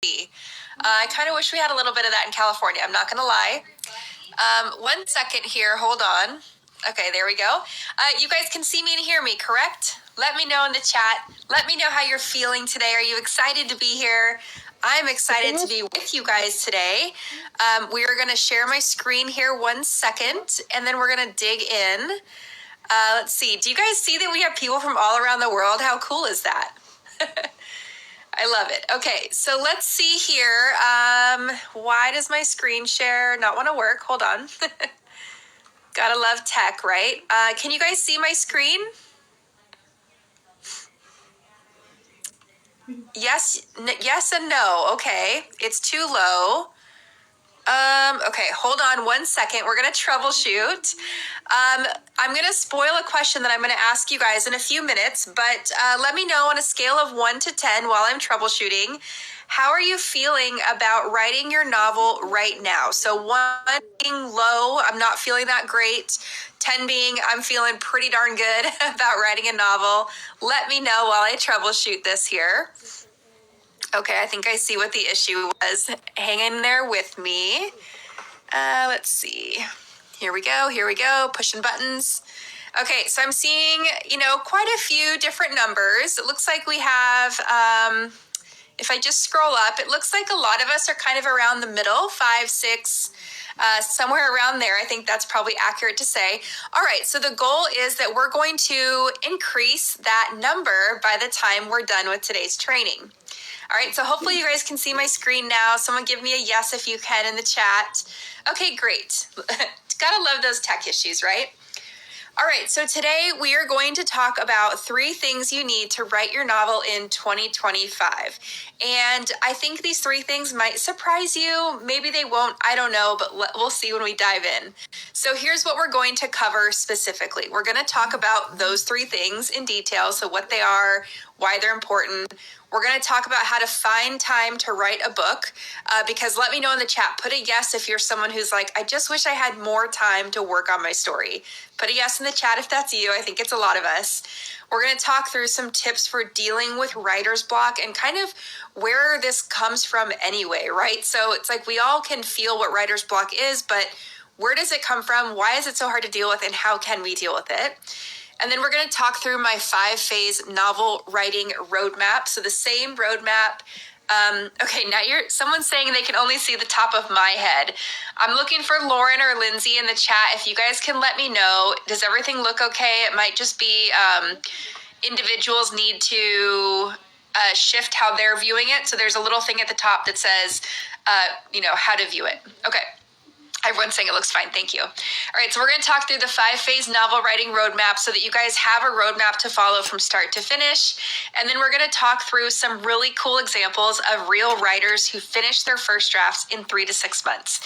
I kind of wish we had a little bit of that in California. I'm not going to lie. 1 second here. Hold on. Okay, there we go. You guys can see me and hear me, correct? Let me know in the chat. Let me know how you're feeling today. Are you excited to be here? I'm excited to be with you guys today. We are going to share my screen here 1 second, and then we're going to dig in. Let's see. Do you guys see that we have people from all around the world? How cool is that? I love it. Okay, so let's see here. Why does my screen share not want to work? Hold on. Gotta love tech, right? Can you guys see my screen? Yes, yes and no. Okay, it's too low. Okay, hold on 1 second. We're gonna troubleshoot. I'm gonna spoil a question that I'm gonna ask you guys in a few minutes, but let me know on a scale of 1 to 10 while I'm troubleshooting. How are you feeling about writing your novel right now? So 1 being low, I'm not feeling that great. 10 being, I'm feeling pretty darn good about writing a novel. Let me know while I troubleshoot this here. Okay, I think I see what the issue was. Hang in there with me. Let's see. Here we go, pushing buttons. Okay, so I'm seeing, quite a few different numbers. It looks like we have, if I just scroll up, it looks like a lot of us are kind of around the middle, 5, 6, somewhere around there. I think that's probably accurate to say. All right, so the goal is that we're going to increase that number by the time we're done with today's training. All right, so hopefully you guys can see my screen now. Someone give me a yes if you can in the chat. Okay, great. Gotta love those tech issues, right? All right, so today we are going to talk about 3 things you need to write your novel in 2025. And I think these 3 things might surprise you. Maybe they won't, I don't know, but we'll see when we dive in. So here's what we're going to cover specifically. We're going to talk about those 3 things in detail, so what they are, why they're important. We're going to talk about how to find time to write a book, because let me know in the chat, put a yes if you're someone who's like, I just wish I had more time to work on my story. Put a yes in the chat if that's you. I think it's a lot of us. We're going to talk through some tips for dealing with writer's block and kind of where this comes from anyway, right? So it's like we all can feel what writer's block is, but where does it come from? Why is it so hard to deal with, and how can we deal with it? And then we're going to talk through my 5-phase novel writing roadmap. So the same roadmap. Okay, now someone's saying they can only see the top of my head. I'm looking for Lauren or Lindsay in the chat. If you guys can let me know, does everything look okay? It might just be individuals need to shift how they're viewing it. So there's a little thing at the top that says, how to view it. Okay. Everyone's saying it looks fine. Thank you. All right, so we're going to talk through the 5-phase novel writing roadmap so that you guys have a roadmap to follow from start to finish. And then we're going to talk through some really cool examples of real writers who finished their first drafts in 3 to 6 months.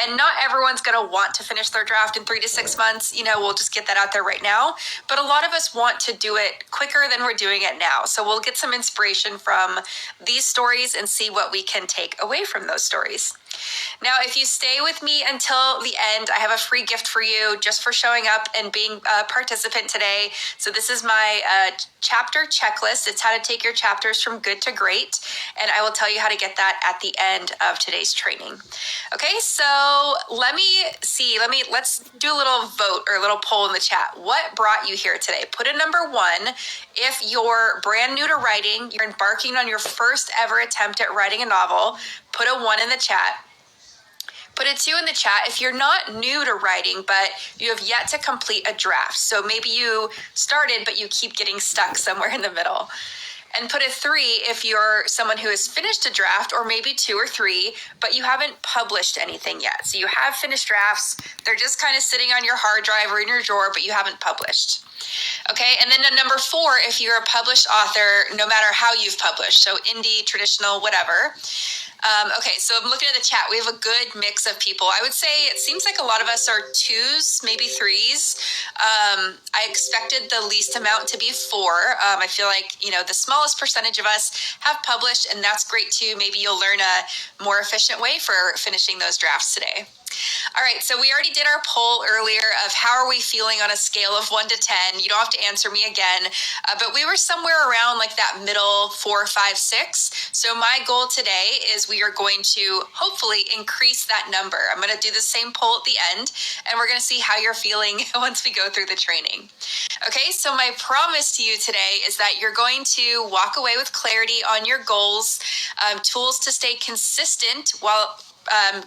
And not everyone's going to want to finish their draft in 3 to 6 months. We'll just get that out there right now. But a lot of us want to do it quicker than we're doing it now. So we'll get some inspiration from these stories and see what we can take away from those stories. Now, if you stay with me until the end, I have a free gift for you just for showing up and being a participant today. So this is my chapter checklist. It's how to take your chapters from good to great. And I will tell you how to get that at the end of today's training. Okay, so let's do a little vote or a little poll in the chat. What brought you here today? Put a number 1 if you're brand new to writing, you're embarking on your first ever attempt at writing a novel. Put a 1 in the chat. Put a 2 in the chat if you're not new to writing, but you have yet to complete a draft. So maybe you started, but you keep getting stuck somewhere in the middle. And put a 3 if you're someone who has finished a draft, or maybe 2 or 3, but you haven't published anything yet. So you have finished drafts. They're just kind of sitting on your hard drive or in your drawer, but you haven't published. Okay, and then number 4, if you're a published author, no matter how you've published, so indie, traditional, whatever. Okay, so I'm looking at the chat. We have a good mix of people. I would say it seems like a lot of us are 2s, maybe 3s. I expected the least amount to be 4. I feel like, the smallest percentage of us have published, and that's great too. Maybe you'll learn a more efficient way for finishing those drafts today. All right, so we already did our poll earlier of how are we feeling on a scale of 1 to 10. You don't have to answer me again, but we were somewhere around like that middle 4, 5, 6. So my goal today is we are going to hopefully increase that number. I'm going to do the same poll at the end, and we're going to see how you're feeling once we go through the training. Okay, so my promise to you today is that you're going to walk away with clarity on your goals, tools to stay consistent while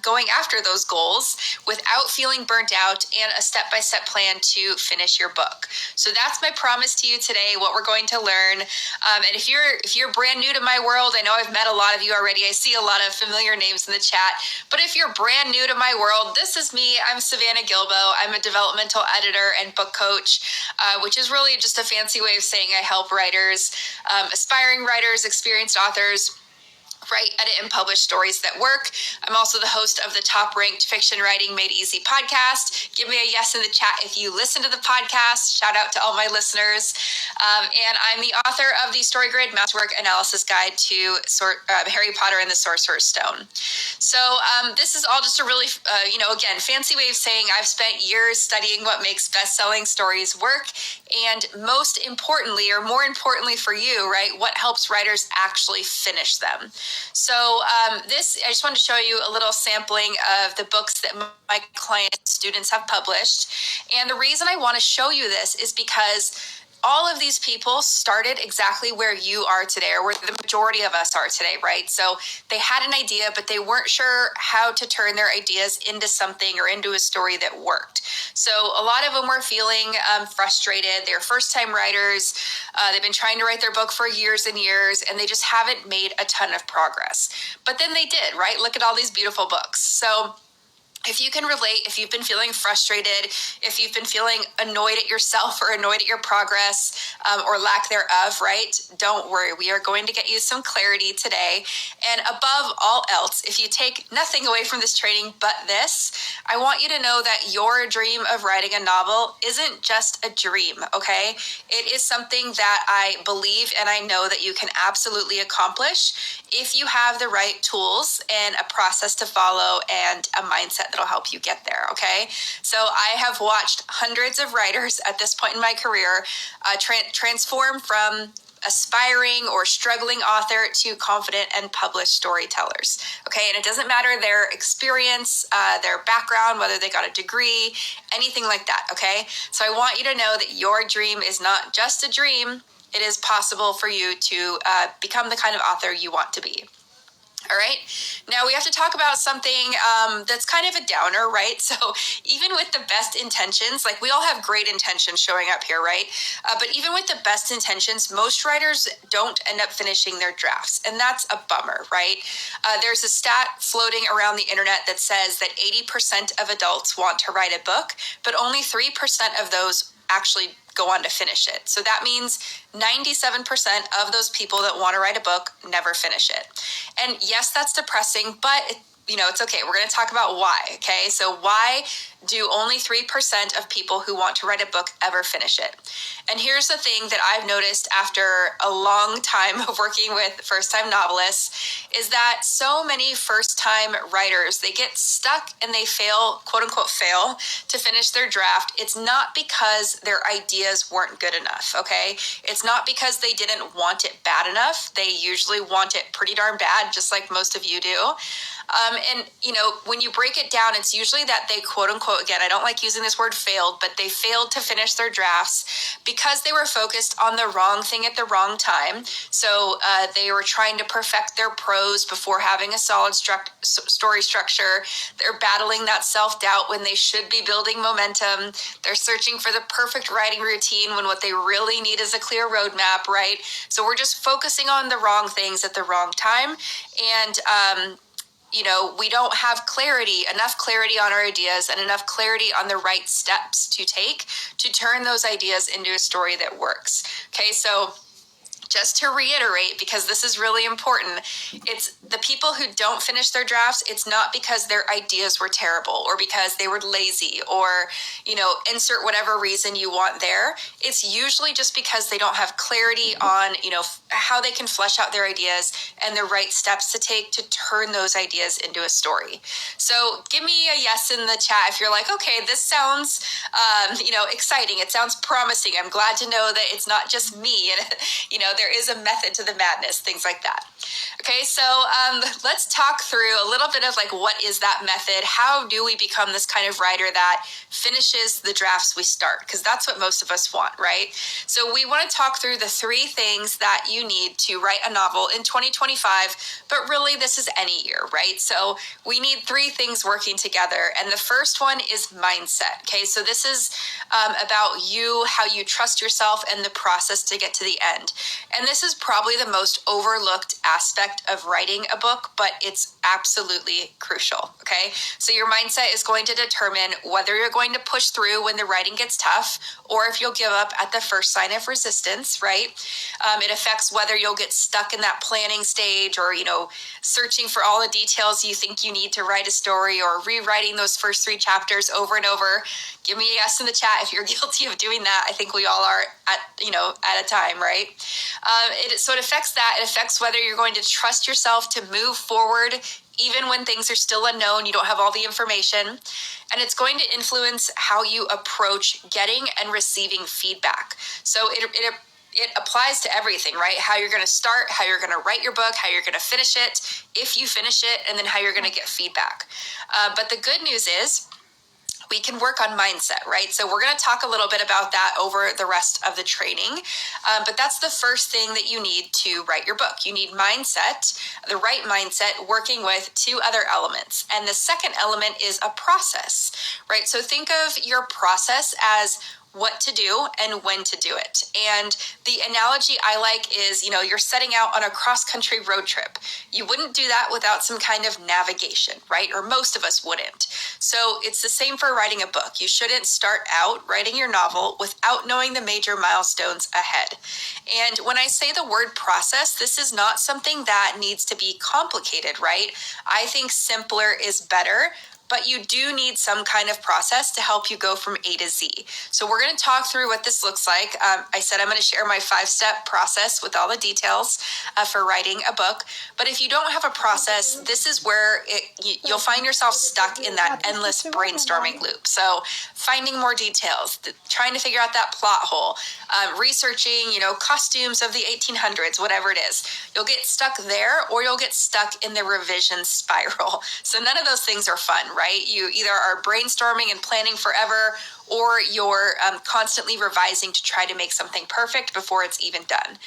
going after those goals without feeling burnt out, and a step-by-step plan to finish your book. So that's my promise to you today, what we're going to learn. And if you're brand new to my world, I know I've met a lot of you already. I see a lot of familiar names in the chat, but if you're brand new to my world, this is me. I'm Savanna Gilbо. I'm a developmental editor and book coach, which is really just a fancy way of saying I help writers, aspiring writers, experienced authors, write, edit, and publish stories that work. I'm also the host of the top-ranked Fiction Writing Made Easy podcast. Give me a yes in the chat if you listen to the podcast. Shout out to all my listeners. And I'm the author of the Story Grid Masterwork Analysis Guide to Harry Potter and the Sorcerer's Stone. So this is all just a really, again, fancy way of saying I've spent years studying what makes best-selling stories work, and most importantly, or more importantly for you, right, what helps writers actually finish them. So I just wanted to show you a little sampling of the books that my client students have published. And the reason I want to show you this is because all of these people started exactly where you are today, or where the majority of us are today, right? So they had an idea, but they weren't sure how to turn their ideas into something or into a story that worked. So a lot of them were feeling frustrated. They're first-time writers. They've been trying to write their book for years and years, and they just haven't made a ton of progress. But then they did, right? Look at all these beautiful books. So if you can relate, if you've been feeling frustrated, if you've been feeling annoyed at yourself or annoyed at your progress or lack thereof, right? Don't worry. We are going to get you some clarity today. And above all else, if you take nothing away from this training but this, I want you to know that your dream of writing a novel isn't just a dream, okay? It is something that I believe and I know that you can absolutely accomplish if you have the right tools and a process to follow and a mindset that'll help you get there, okay? So I have watched hundreds of writers at this point in my career transform from aspiring or struggling author to confident and published storytellers, okay? And it doesn't matter their experience, their background, whether they got a degree, anything like that, okay? So I want you to know that your dream is not just a dream. It is possible for you to become the kind of author you want to be. All right. Now we have to talk about something that's kind of a downer, right? So even with the best intentions, like we all have great intentions showing up here, right? But even with the best intentions, most writers don't end up finishing their drafts. And that's a bummer, right? There's a stat floating around the internet that says that 80% of adults want to write a book, but only 3% of those actually go on to finish it. So that means 97% of those people that want to write a book never finish it. And yes, that's depressing, but it's okay. We're going to talk about why, okay? So why do only 3% of people who want to write a book ever finish it? And here's the thing that I've noticed after a long time of working with first-time novelists is that so many first-time writers, they get stuck and they fail, quote-unquote fail, to finish their draft. It's not because their ideas weren't good enough, okay? It's not because they didn't want it bad enough. They usually want it pretty darn bad, just like most of you do. And when you break it down, it's usually that they, quote unquote, again, I don't like using this word failed, but they failed to finish their drafts because they were focused on the wrong thing at the wrong time. So they were trying to perfect their prose before having a solid story structure. They're battling that self-doubt when they should be building momentum. They're searching for the perfect writing routine when what they really need is a clear roadmap, right? So we're just focusing on the wrong things at the wrong time. And, we don't have enough clarity on our ideas and enough clarity on the right steps to take to turn those ideas into a story that works. Okay, so just to reiterate, because this is really important, it's the people who don't finish their drafts, it's not because their ideas were terrible or because they were lazy or, insert whatever reason you want there. It's usually just because they don't have clarity on, how they can flesh out their ideas and the right steps to take to turn those ideas into a story. So give me a yes in the chat if you're like, okay, this sounds, exciting. It sounds promising. I'm glad to know that it's not just me and, there is a method to the madness, things like that. Okay, so let's talk through a little bit of like, what is that method? How do we become this kind of writer that finishes the drafts we start? Because that's what most of us want, right? So we want to talk through the 3 things that you need to write a novel in 2025, but really this is any year, right? So we need 3 things working together. And the first one is mindset. Okay, so this is about you, how you trust yourself and the process to get to the end. And this is probably the most overlooked aspect of writing a book, but it's absolutely crucial, okay? So your mindset is going to determine whether you're going to push through when the writing gets tough, or if you'll give up at the first sign of resistance, right? It affects whether you'll get stuck in that planning stage or, searching for all the details you think you need to write a story or rewriting those first 3 chapters over and over. Give me a yes in the chat if you're guilty of doing that. I think we all are at a time, right? So it affects that. It affects whether you're going to trust yourself to move forward even when things are still unknown, you don't have all the information. And it's going to influence how you approach getting and receiving feedback. So it applies to everything, right? How you're going to start, how you're going to write your book, how you're going to finish it, if you finish it, and then how you're going to get feedback. But the good news is, we can work on mindset, right? So we're going to talk a little bit about that over the rest of the training. But that's the first thing that you need to write your book. You need mindset, the right mindset, working with 2 other elements. And the second element is a process, right? So think of your process as what to do and when to do it. And the analogy I like is, you're setting out on a cross-country road trip. You wouldn't do that without some kind of navigation, right? Or most of us wouldn't. So it's the same for writing a book. You shouldn't start out writing your novel without knowing the major milestones ahead. And when I say the word process, this is not something that needs to be complicated, right? I think simpler is better. But you do need some kind of process to help you go from A to Z. So we're going to talk through what this looks like. I said I'm going to share my 5-step process with all the details for writing a book. But if you don't have a process, this is where you'll find yourself stuck in that endless brainstorming loop. So finding more details, trying to figure out that plot hole, researching, costumes of the 1800s, whatever it is. You'll get stuck there, or you'll get stuck in the revision spiral. So none of those things are fun, right? You either are brainstorming and planning forever, or you're constantly revising to try to make something perfect before it's even done.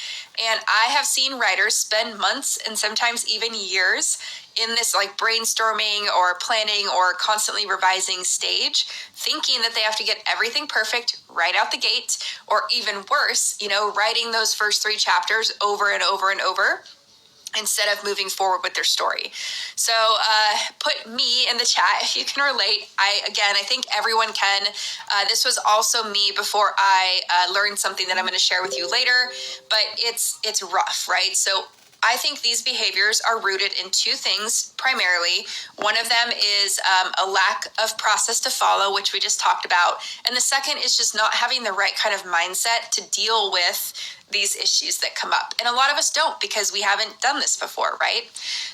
And I have seen writers spend months and sometimes even years in this like brainstorming or planning or constantly revising stage, thinking that they have to get everything perfect right out the gate, or even worse, writing those first 3 chapters over and over and over, instead of moving forward with their story. So put me in the chat if you can relate. I think everyone can. This was also me before I learned something that I'm going to share with you later, but it's rough, right? So I think these behaviors are rooted in 2 things primarily. One of them is a lack of process to follow, which we just talked about. And the second is just not having the right kind of mindset to deal with these issues that come up. And a lot of us don't, because we haven't done this before, right?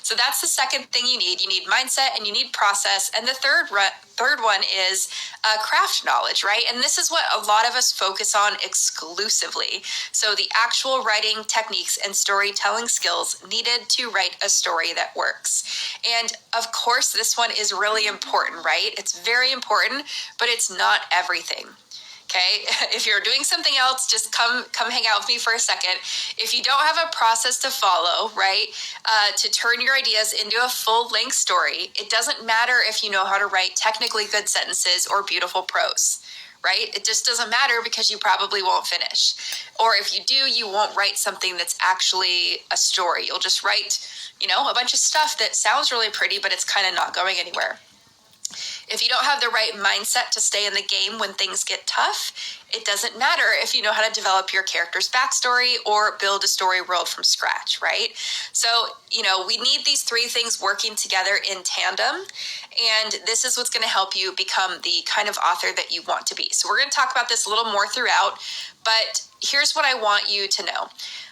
So that's the second thing you need. You need mindset and you need process. And the third one is craft knowledge, right? And this is what a lot of us focus on exclusively. So the actual writing techniques and storytelling skills needed to write a story that works. And of course, this one is really important, right? It's very important, but it's not everything. Okay, if you're doing something else, just come hang out with me for a second. If you don't have a process to follow, right, to turn your ideas into a full-length story, it doesn't matter if you know how to write technically good sentences or beautiful prose, right? It just doesn't matter, because you probably won't finish. Or if you do, you won't write something that's actually a story. You'll just write, a bunch of stuff that sounds really pretty, but it's kind of not going anywhere. If you don't have the right mindset to stay in the game when things get tough, it doesn't matter if you know how to develop your character's backstory or build a story world from scratch, right? So, we need these three things working together in tandem, and this is what's going to help you become the kind of author that you want to be. So we're going to talk about this a little more throughout, but here's what I want you to know.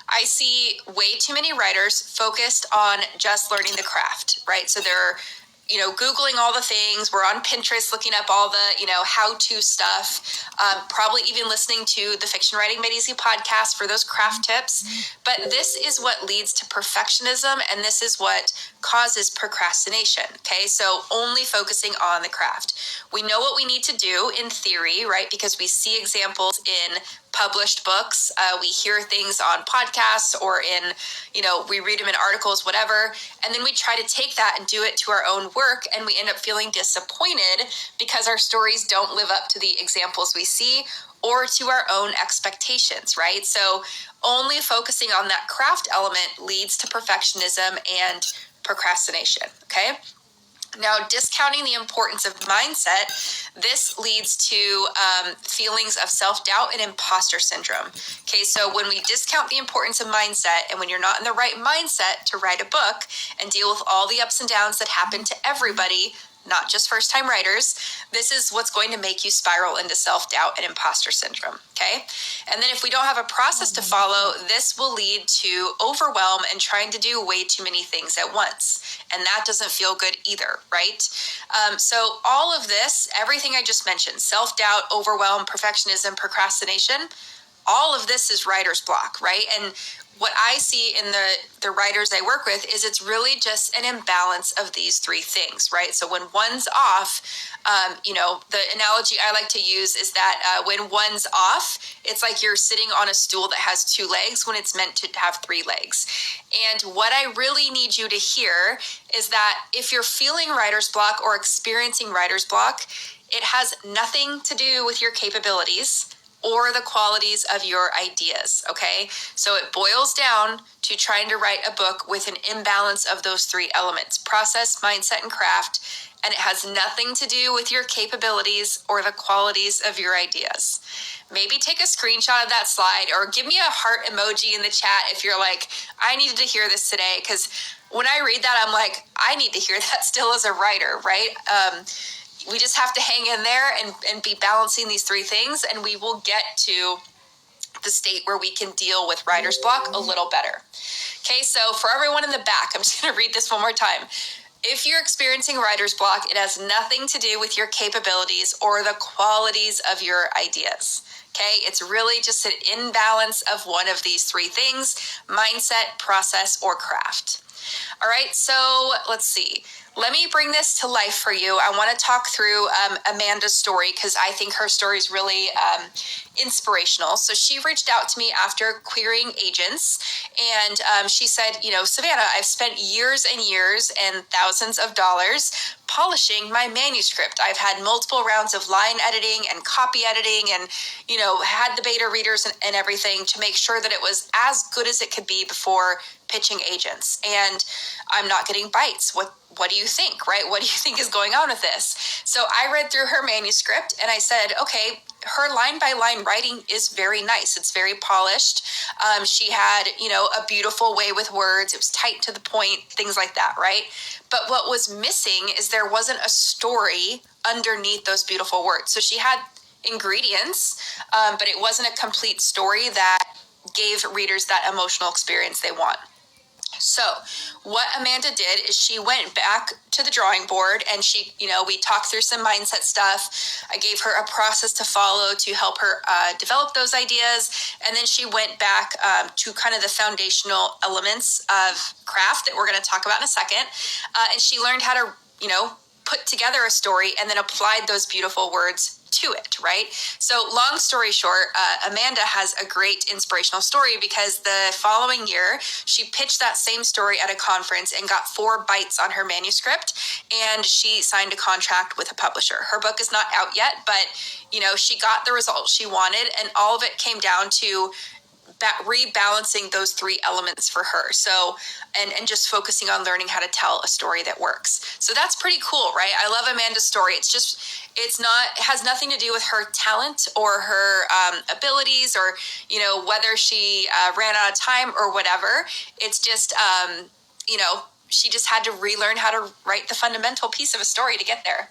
I see way too many writers focused on just learning the craft, right? So they're Googling all the things. We're on Pinterest looking up all the, how-to stuff, probably even listening to the Fiction Writing Made Easy podcast for those craft tips. But this is what leads to perfectionism, and this is what causes procrastination, okay? So only focusing on the craft. We know what we need to do in theory, right? Because we see examples in published books. We hear things on podcasts or in, we read them in articles, whatever. And then we try to take that and do it to our own work. And we end up feeling disappointed because our stories don't live up to the examples we see or to our own expectations, right? So only focusing on that craft element leads to perfectionism and procrastination, okay? Now, discounting the importance of mindset, this leads to feelings of self-doubt and imposter syndrome. Okay, so when we discount the importance of mindset and when you're not in the right mindset to write a book and deal with all the ups and downs that happen to everybody, not just first-time writers, this is what's going to make you spiral into self-doubt and imposter syndrome, okay? And then if we don't have a process to follow, this will lead to overwhelm and trying to do way too many things at once. And that doesn't feel good either, right? So all of this, everything I just mentioned, self-doubt, overwhelm, perfectionism, procrastination, all of this is writer's block, right? And what I see in the writers I work with is it's really just an imbalance of these three things, right? So when one's off, the analogy I like to use is that when one's off, it's like you're sitting on a stool that has two legs when it's meant to have three legs. And what I really need you to hear is that if you're feeling writer's block or experiencing writer's block, it has nothing to do with your capabilities or the qualities of your ideas, okay? So it boils down to trying to write a book with an imbalance of those three elements: process, mindset, and craft, and it has nothing to do with your capabilities or the qualities of your ideas. Maybe take a screenshot of that slide or give me a heart emoji in the chat if you're like, I needed to hear this today, because when I read that, I'm like, I need to hear that still as a writer, right? We just have to hang in there and be balancing these three things, and we will get to the state where we can deal with writer's block a little better. Okay, so for everyone in the back, I'm just going to read this one more time. If you're experiencing writer's block, it has nothing to do with your capabilities or the qualities of your ideas. Okay, it's really just an imbalance of one of these three things: mindset, process, or craft. All right, so let's see. Let me bring this to life for you. I want to talk through Amanda's story because I think her story is really inspirational. So she reached out to me after querying agents, and she said, Savannah, I've spent years and years and thousands of dollars polishing my manuscript. I've had multiple rounds of line editing and copy editing and, had the beta readers and everything to make sure that it was as good as it could be before pitching agents. And I'm not getting bites. What do you think, right? What do you think is going on with this? So I read through her manuscript and I said, okay, her line by line writing is very nice. It's very polished. She had, a beautiful way with words. It was tight to the point, things like that, right? But what was missing is there wasn't a story underneath those beautiful words. So she had ingredients, but it wasn't a complete story that gave readers that emotional experience they want. So what Amanda did is she went back to the drawing board and she, we talked through some mindset stuff. I gave her a process to follow to help her develop those ideas. And then she went back to kind of the foundational elements of craft that we're going to talk about in a second. And she learned how to, put together a story and then applied those beautiful words to it, right? So long story short, Amanda has a great inspirational story because the following year, she pitched that same story at a conference and got 4 bites on her manuscript, and she signed a contract with a publisher. Her book is not out yet, but, she got the results she wanted, and all of it came down to rebalancing those three elements for her. So, and just focusing on learning how to tell a story that works. So that's pretty cool, right? I love Amanda's story. It has nothing to do with her talent or her abilities, or, whether she ran out of time or whatever. It's just, she just had to relearn how to write the fundamental piece of a story to get there.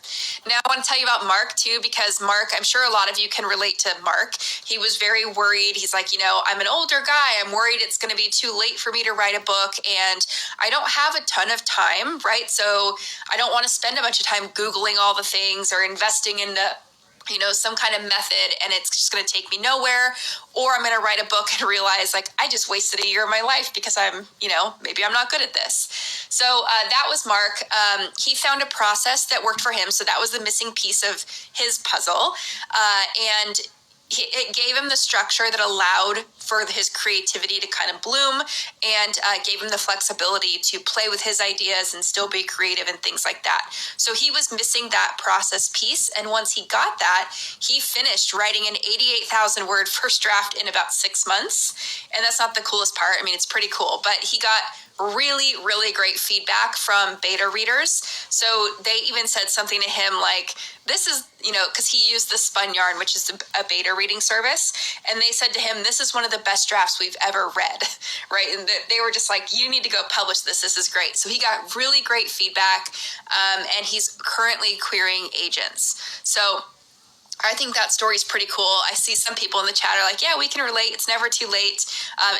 Now, I want to tell you about Mark, too, because Mark, I'm sure a lot of you can relate to Mark. He was very worried. He's like, I'm an older guy. I'm worried it's going to be too late for me to write a book, and I don't have a ton of time, right? So I don't want to spend a bunch of time Googling all the things or investing in some kind of method, and it's just going to take me nowhere. Or I'm going to write a book and realize, like, I just wasted a year of my life because maybe I'm not good at this. So that was Mark. He found a process that worked for him. So that was the missing piece of his puzzle. And it gave him the structure that allowed for his creativity to kind of bloom, and gave him the flexibility to play with his ideas and still be creative and things like that. So he was missing that process piece. And once he got that, he finished writing an 88,000 word first draft in about 6 months. And that's not the coolest part. I mean, it's pretty cool, but he got really, really great feedback from beta readers. So they even said something to him like, this is, because he used the Spun Yarn, which is a beta reading service. And they said to him, this is one of the best drafts we've ever read, right? And they were just like, you need to go publish this. This is great. So he got really great feedback, and he's currently querying agents. So I think that story is pretty cool. I see some people in the chat are like, yeah, we can relate. It's never too late.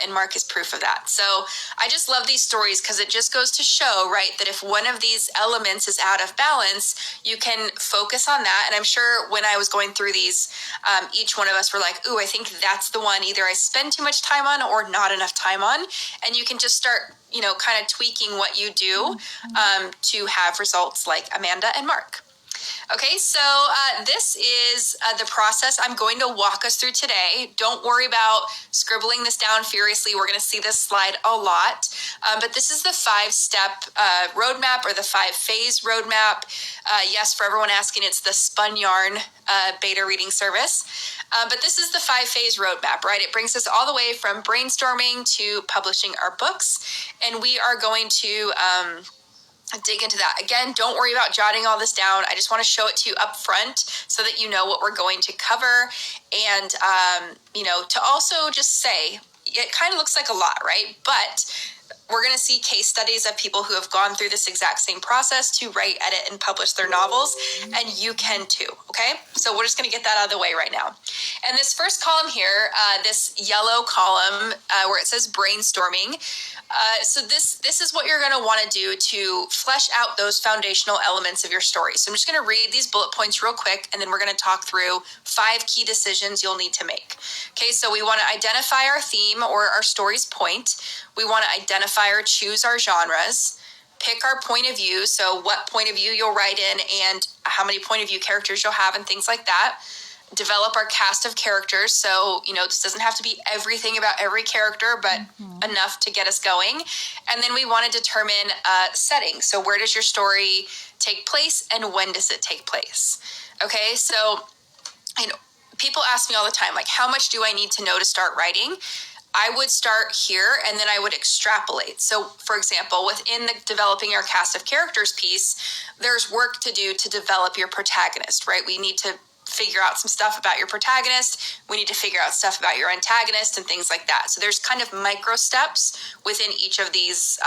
And Mark is proof of that. So I just love these stories because it just goes to show, right, that if one of these elements is out of balance, you can focus on that. And I'm sure when I was going through these, each one of us were like, ooh, I think that's the one either I spend too much time on or not enough time on. And you can just start, kind of tweaking what you do to have results like Amanda and Mark. Okay, so this is the process I'm going to walk us through today. Don't worry about scribbling this down furiously. We're going to see this slide a lot. But this is the 5-step roadmap, or the 5-phase roadmap. Yes, for everyone asking, it's the Spun Yarn beta reading service. But this is the 5-phase roadmap, right? It brings us all the way from brainstorming to publishing our books. And we are going to dig into that. Again, don't worry about jotting all this down. I just want to show it to you up front so that you know what we're going to cover. And, to also just say, it kind of looks like a lot, right? But we're going to see case studies of people who have gone through this exact same process to write, edit, and publish their novels, and you can too, okay? So we're just going to get that out of the way right now. And this first column here, this yellow column where it says brainstorming, so this is what you're going to want to do to flesh out those foundational elements of your story. So I'm just going to read these bullet points real quick, and then we're going to talk through 5 key decisions you'll need to make. Okay, so we want to identify our theme or our story's point. We want to identify or choose our genres, pick our point of view, so what point of view you'll write in and how many point of view characters you'll have and things like that. Develop our cast of characters, so this doesn't have to be everything about every character, but enough to get us going. And then we want to determine setting, so where does your story take place and when does it take place? Okay, so people ask me all the time, like, how much do I need to know to start writing? I would start here and then I would extrapolate. So, for example, within the developing our cast of characters piece, there's work to do to develop your protagonist, right? We need to figure out some stuff about your protagonist. We need to figure out stuff about your antagonist and things like that. So there's kind of micro steps within each of these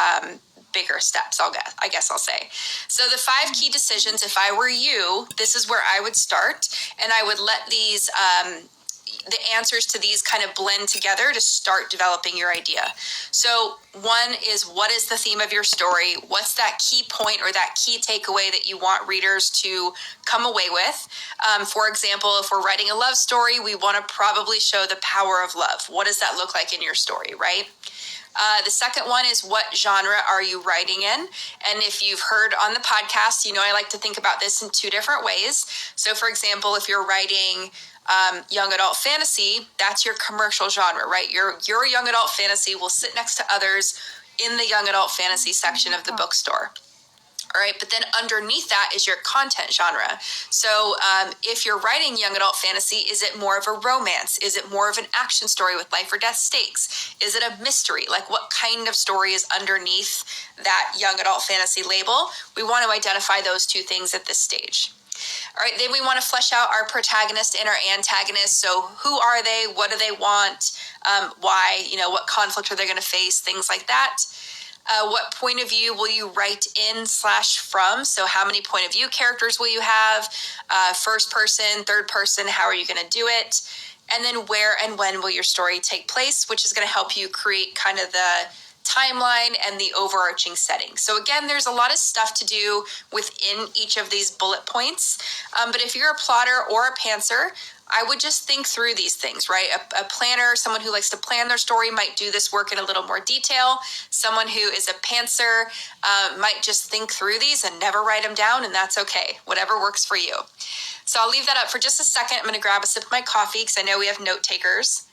bigger steps, I guess I'll say. So the 5 key decisions, if I were you, this is where I would start, and I would let these the answers to these kind of blend together to start developing your idea. So 1 is, what is the theme of your story? What's that key point or that key takeaway that you want readers to come away with? For example, if we're writing a love story, we want to probably show the power of love. What does that look like in your story, right? The second one is, what genre are you writing in? And if you've heard on the podcast, I like to think about this in 2 different ways. So for example, if you're writing young adult fantasy, that's your commercial genre, right? Your young adult fantasy will sit next to others in the young adult fantasy section of the bookstore. All right, but then underneath that is your content genre. So if you're writing young adult fantasy, is it more of a romance? Is it more of an action story with life or death stakes? Is it a mystery? Like, what kind of story is underneath that young adult fantasy label? We want to identify those two things at this stage. All right, then we want to flesh out our protagonist and our antagonist. So who are they? What do they want? Why? What conflict are they going to face? Things like that. What point of view will you write in/from? So how many point of view characters will you have? First person, third person, how are you going to do it? And then where and when will your story take place, which is going to help you create kind of the timeline and the overarching setting. So again, there's a lot of stuff to do within each of these bullet points. But if you're a plotter or a pantser, I would just think through these things, right? A planner, someone who likes to plan their story, might do this work in a little more detail. Someone who is a pantser might just think through these and never write them down, and that's okay. Whatever works for you. So I'll leave that up for just a second. I'm going to grab a sip of my coffee because I know we have note takers.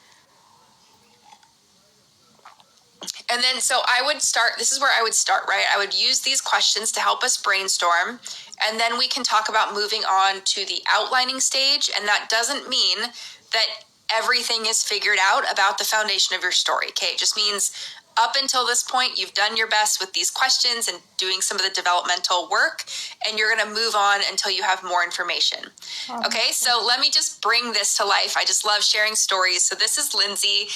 And then, so I would start, this is where I would start, right? I would use these questions to help us brainstorm, and then we can talk about moving on to the outlining stage. And that doesn't mean that everything is figured out about the foundation of your story, okay? It just means up until this point, you've done your best with these questions and doing some of the developmental work, and you're going to move on until you have more information. Okay, so let me just bring this to life. I just love sharing stories. So this is Lindsay.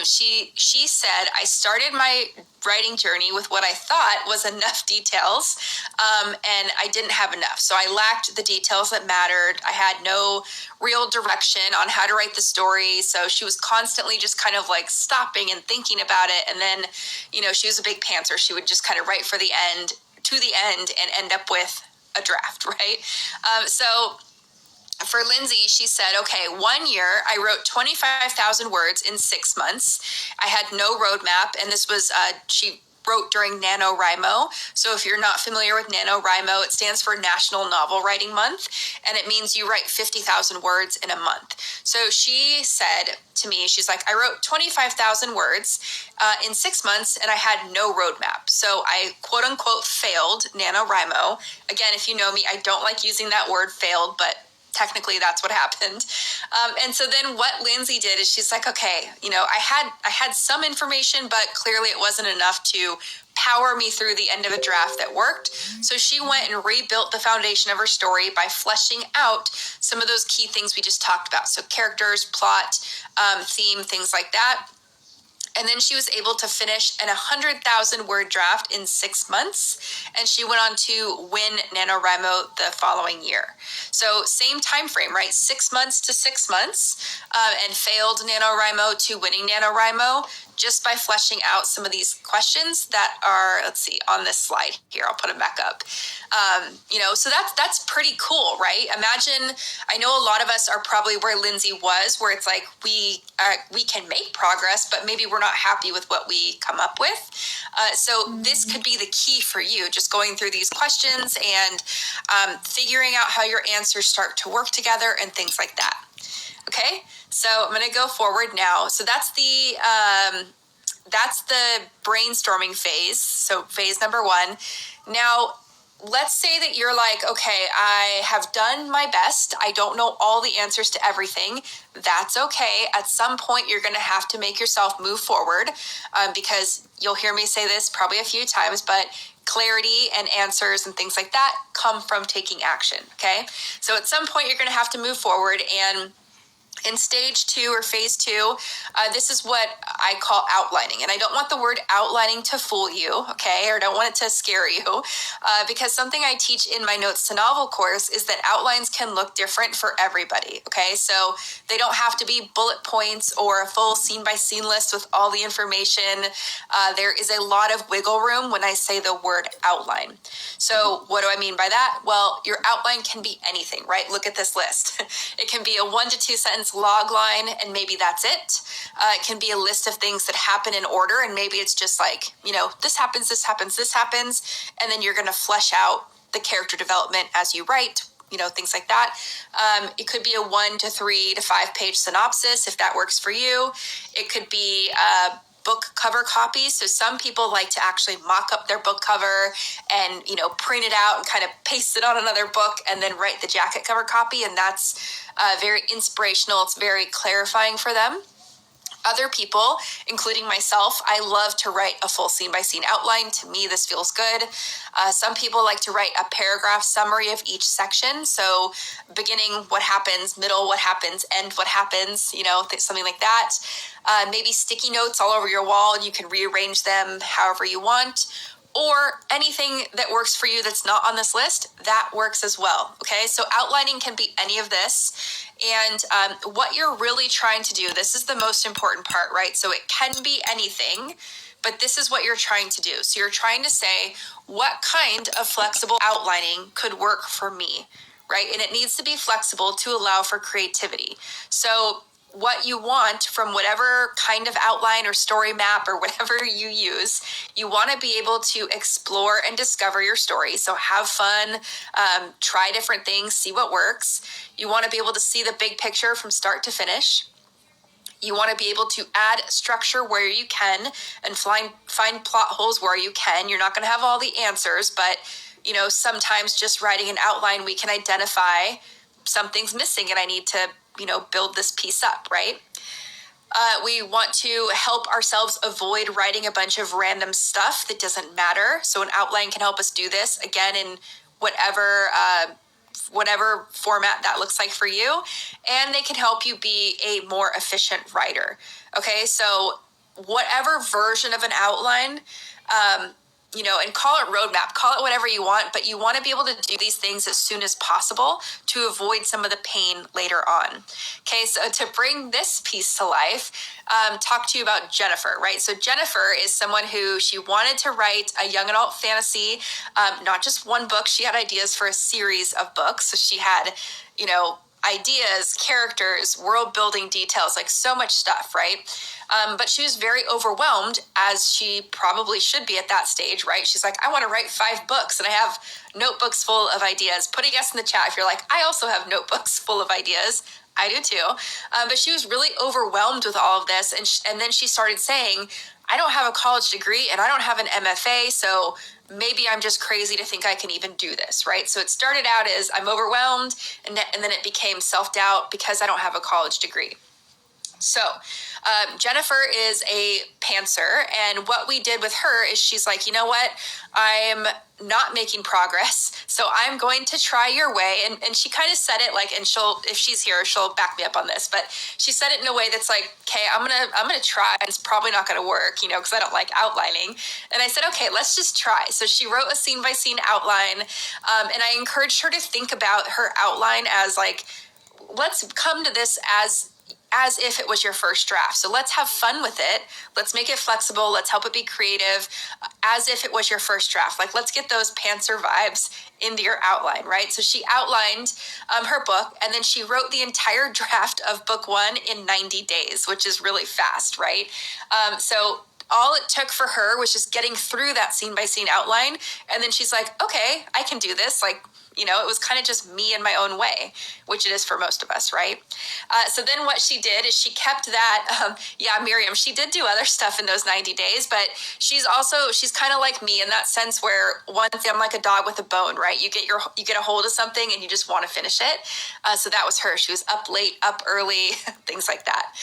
She said, I started my writing journey with what I thought was enough details, and I didn't have enough. So I lacked the details that mattered. I had no real direction on how to write the story. So she was constantly just kind of like stopping and thinking about it. And then, she was a big pantser. She would just kind of write to the end and end up with a draft, right? So for Lindsay, she said, okay, 1 year, I wrote 25,000 words in 6 months. I had no roadmap, and this was, she wrote during NaNoWriMo. So if you're not familiar with NaNoWriMo, it stands for National Novel Writing Month, and it means you write 50,000 words in a month. So she said to me, she's like, I wrote 25,000 words in 6 months, and I had no roadmap. So I quote unquote failed NaNoWriMo. Again, if you know me, I don't like using that word failed, but technically that's what happened. And so then what Lindsay did is she's like, okay, I had some information, but clearly it wasn't enough to power me through the end of a draft that worked. So she went and rebuilt the foundation of her story by fleshing out some of those key things we just talked about. So characters, plot, theme, things like that. And then she was able to finish an 100,000 word draft in 6 months, and she went on to win NaNoWriMo the following year. So same time frame, right? 6 months to 6 months, and failed NaNoWriMo to winning NaNoWriMo just by fleshing out some of these questions that are, let's see, on this slide here. I'll put them back up. So that's pretty cool, right? Imagine, I know a lot of us are probably where Lindsay was, where it's like we can make progress, but maybe we're not happy with what we come up with. So this could be the key for you, just going through these questions and figuring out how your answers start to work together and things like that. Okay, so I'm going to go forward now. So that's the brainstorming phase. So phase number 1. Now, let's say that you're like, okay, I have done my best. I don't know all the answers to everything. That's okay. At some point, you're going to have to make yourself move forward because you'll hear me say this probably a few times, but clarity and answers and things like that come from taking action, okay? So at some point, you're going to have to move forward, and in stage 2 or phase 2, this is what I call outlining. And I don't want the word outlining to fool you, okay? Or don't want it to scare you, because something I teach in my Notes to Novel course is that outlines can look different for everybody, okay? So they don't have to be bullet points or a full scene-by-scene list with all the information. There is a lot of wiggle room when I say the word outline. So what do I mean by that? Well, your outline can be anything, right? Look at this list. It can be a 1 to 2 sentence log line, and maybe that's it. It can be a list of things that happen in order, and maybe it's just like, this happens, this happens, this happens, and then you're going to flesh out the character development as you write, things like that. It could be a 1 to 3 to 5 page synopsis if that works for you. It could be book cover copies. So some people like to actually mock up their book cover and, print it out and kind of paste it on another book and then write the jacket cover copy. And that's very inspirational. It's very clarifying for them. Other people, including myself, I love to write a full scene-by-scene outline. To me, this feels good. Some people like to write a paragraph summary of each section. So beginning, what happens, middle, what happens, end, what happens, something like that. Maybe sticky notes all over your wall, and you can rearrange them however you want. Or anything that works for you that's not on this list, that works as well, okay? So outlining can be any of this. And what you're really trying to do, this is the most important part, right? So it can be anything, but this is what you're trying to do. So you're trying to say, what kind of flexible outlining could work for me, right? And it needs to be flexible to allow for creativity. So what you want from whatever kind of outline or story map or whatever you use, you want to be able to explore and discover your story. So have fun, try different things, see what works. You want to be able to see the big picture from start to finish. You want to be able to add structure where you can and find plot holes where you can. You're not going to have all the answers, but sometimes just writing an outline, we can identify something's missing and I need to build this piece up, right? We want to help ourselves avoid writing a bunch of random stuff that doesn't matter. So an outline can help us do this, again, in whatever format that looks like for you. And they can help you be a more efficient writer. Okay, so whatever version of an outline, and call it roadmap, call it whatever you want, but you want to be able to do these things as soon as possible to avoid some of the pain later on. Okay, so to bring this piece to life, talk to you about Jennifer, right? So Jennifer is someone who she wanted to write a young adult fantasy, not just one book. She had ideas for a series of books. So she had, ideas, characters, world building details, like so much stuff, right? But she was very overwhelmed, as she probably should be at that stage, right? She's like, I want to write 5 books and I have notebooks full of ideas. Put a yes in the chat if you're like, I also have notebooks full of ideas. I do too. But she was really overwhelmed with all of this. And then she started saying, I don't have a college degree and I don't have an MFA, so maybe I'm just crazy to think I can even do this, right? So it started out as I'm overwhelmed, and then it became self-doubt because I don't have a college degree. So Jennifer is a pantser, and what we did with her is she's like, you know what? I'm not making progress, so I'm going to try your way. And she kind of said it like, and if she's here, she'll back me up on this, but she said it in a way that's like, okay, I'm gonna try. It's probably not gonna work, because I don't like outlining. And I said, okay, let's just try. So she wrote a scene-by-scene outline, and I encouraged her to think about her outline as like, let's come to this as if it was your first draft. So let's have fun with it. Let's make it flexible. Let's help it be creative, as if it was your first draft. Like, let's get those pantser vibes into your outline, right? So she outlined her book, and then she wrote the entire draft of book 1 in 90 days, which is really fast, right? So all it took for her was just getting through that scene-by-scene outline. And then she's like, okay, I can do this. Like, it was kind of just me in my own way, which it is for most of us, right? So then what she did is she kept that, Miriam, she did do other stuff in those 90 days, but she's kind of like me in that sense where once I'm like a dog with a bone, right? You get a hold of something and you just want to finish it. So that was her. She was up late, up early, things like that.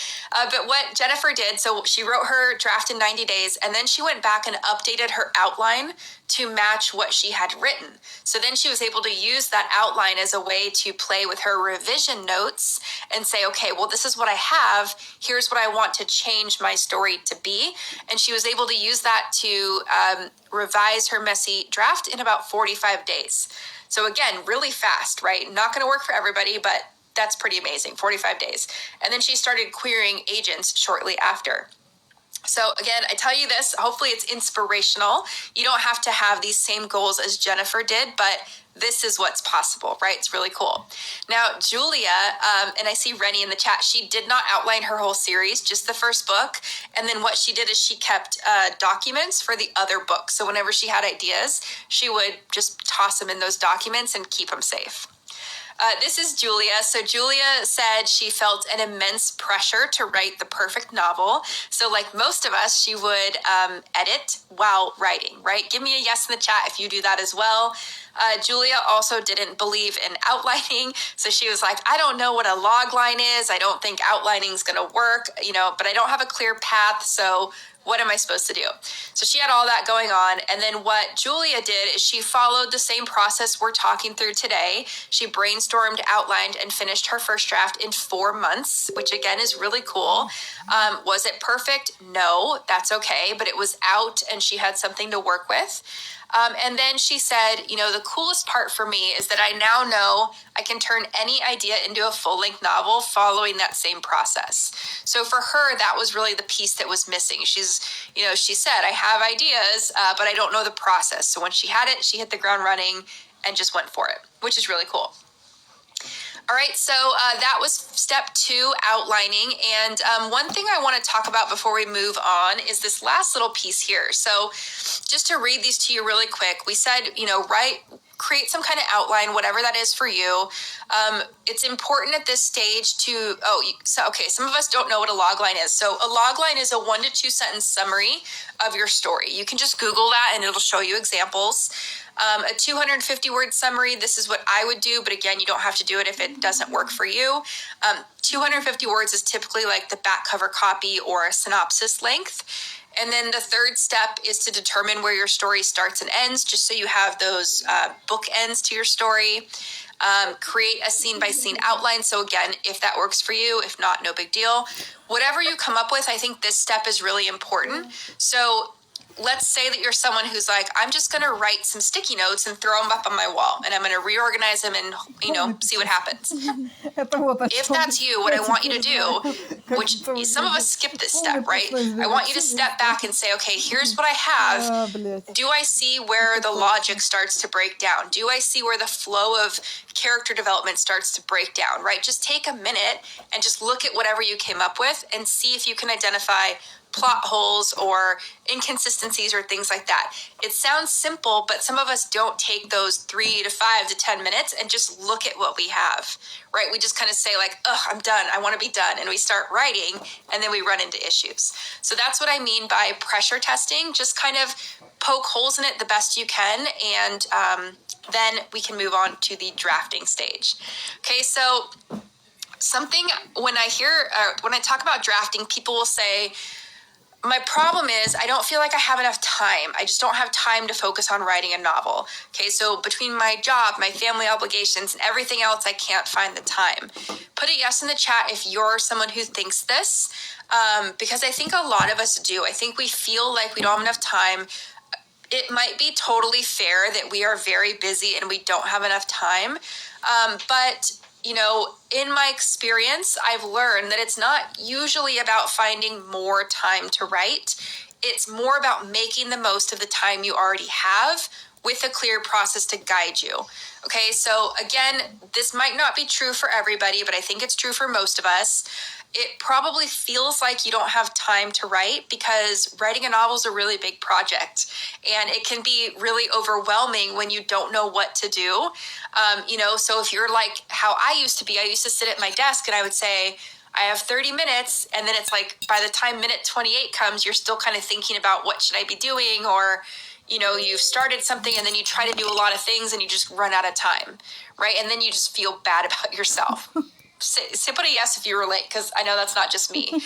But what Jennifer did, so she wrote her draft in 90 days, and then she went back and updated her outline to match what she had written. So then she was able to use that outline as a way to play with her revision notes and say, okay, well, this is what I have. Here's what I want to change my story to be. And she was able to use that to revise her messy draft in about 45 days. So again, really fast, right? Not going to work for everybody, but that's pretty amazing, 45 days. And then she started querying agents shortly after. So again, I tell you this, hopefully it's inspirational. You don't have to have these same goals as Jennifer did, but this is what's possible, right? It's really cool. Now, Julia, and I see Rennie in the chat, she did not outline her whole series, just the first book. And then what she did is she kept documents for the other books. So whenever she had ideas, she would just toss them in those documents and keep them safe. This is Julia. So Julia said she felt an immense pressure to write the perfect novel. So like most of us, she would edit while writing, right? Give me a yes in the chat if you do that as well. Julia also didn't believe in outlining. So she was like, I don't know what a log line is. I don't think outlining is going to work, but I don't have a clear path. So what am I supposed to do? So she had all that going on. And then what Julia did is she followed the same process we're talking through today. She brainstormed, outlined, and finished her first draft in 4 months, which again is really cool. Was it perfect? No, that's okay. But it was out and she had something to work with. And then she said, the coolest part for me is that I now know I can turn any idea into a full-length novel following that same process. So for her, that was really the piece that was missing. She said, I have ideas, but I don't know the process. So when she had it, she hit the ground running and just went for it, which is really cool. All right, so that was step 2, outlining. And one thing I want to talk about before we move on is this last little piece here. So just to read these to you really quick, we said, create some kind of outline, whatever that is for you. It's important at this stage some of us don't know what a logline is. So a logline is a 1 to 2 sentence summary of your story. You can just Google that and it'll show you examples. A 250 word summary, this is what I would do, but again, you don't have to do it if it doesn't work for you. 250 words is typically like the back cover copy or a synopsis length. And then the third step is to determine where your story starts and ends, just so you have those bookends to your story. Create a scene-by-scene outline. So again, if that works for you, if not, no big deal. Whatever you come up with, I think this step is really important. So let's say that you're someone who's like, I'm just going to write some sticky notes and throw them up on my wall, and I'm going to reorganize them and, see what happens. If that's you, what I want you to do, which some of us skip this step, right? I want you to step back and say, okay, here's what I have. Do I see where the logic starts to break down? Do I see where the flow of character development starts to break down, right? Just take a minute and just look at whatever you came up with and see if you can identify plot holes or inconsistencies or things like that. It sounds simple, but some of us don't take those 3 to 5 to 10 minutes and just look at what we have, right? We just kind of say like, I'm done. I want to be done. And we start writing and then we run into issues. So that's what I mean by pressure testing. Just kind of poke holes in it the best you can. And then we can move on to the drafting stage. Okay, so something when I talk about drafting, people will say, my problem is I don't feel like I have enough time. I just don't have time to focus on writing a novel. Okay, so between my job, my family obligations, and everything else, I can't find the time. Put a yes in the chat if you're someone who thinks this, because I think a lot of us do. I think we feel like we don't have enough time. It might be totally fair that we are very busy and we don't have enough time, but in my experience, I've learned that it's not usually about finding more time to write. It's more about making the most of the time you already have with a clear process to guide you. Okay, so again, this might not be true for everybody, but I think it's true for most of us. It probably feels like you don't have time to write because writing a novel is a really big project, and it can be really overwhelming when you don't know what to do. So if you're like how I used to sit at my desk and I would say, I have 30 minutes, and then it's like by the time minute 28 comes, you're still kind of thinking about what should I be doing, or you've started something and then you try to do a lot of things and you just run out of time, right? And then you just feel bad about yourself. Put a yes if you relate, because I know that's not just me.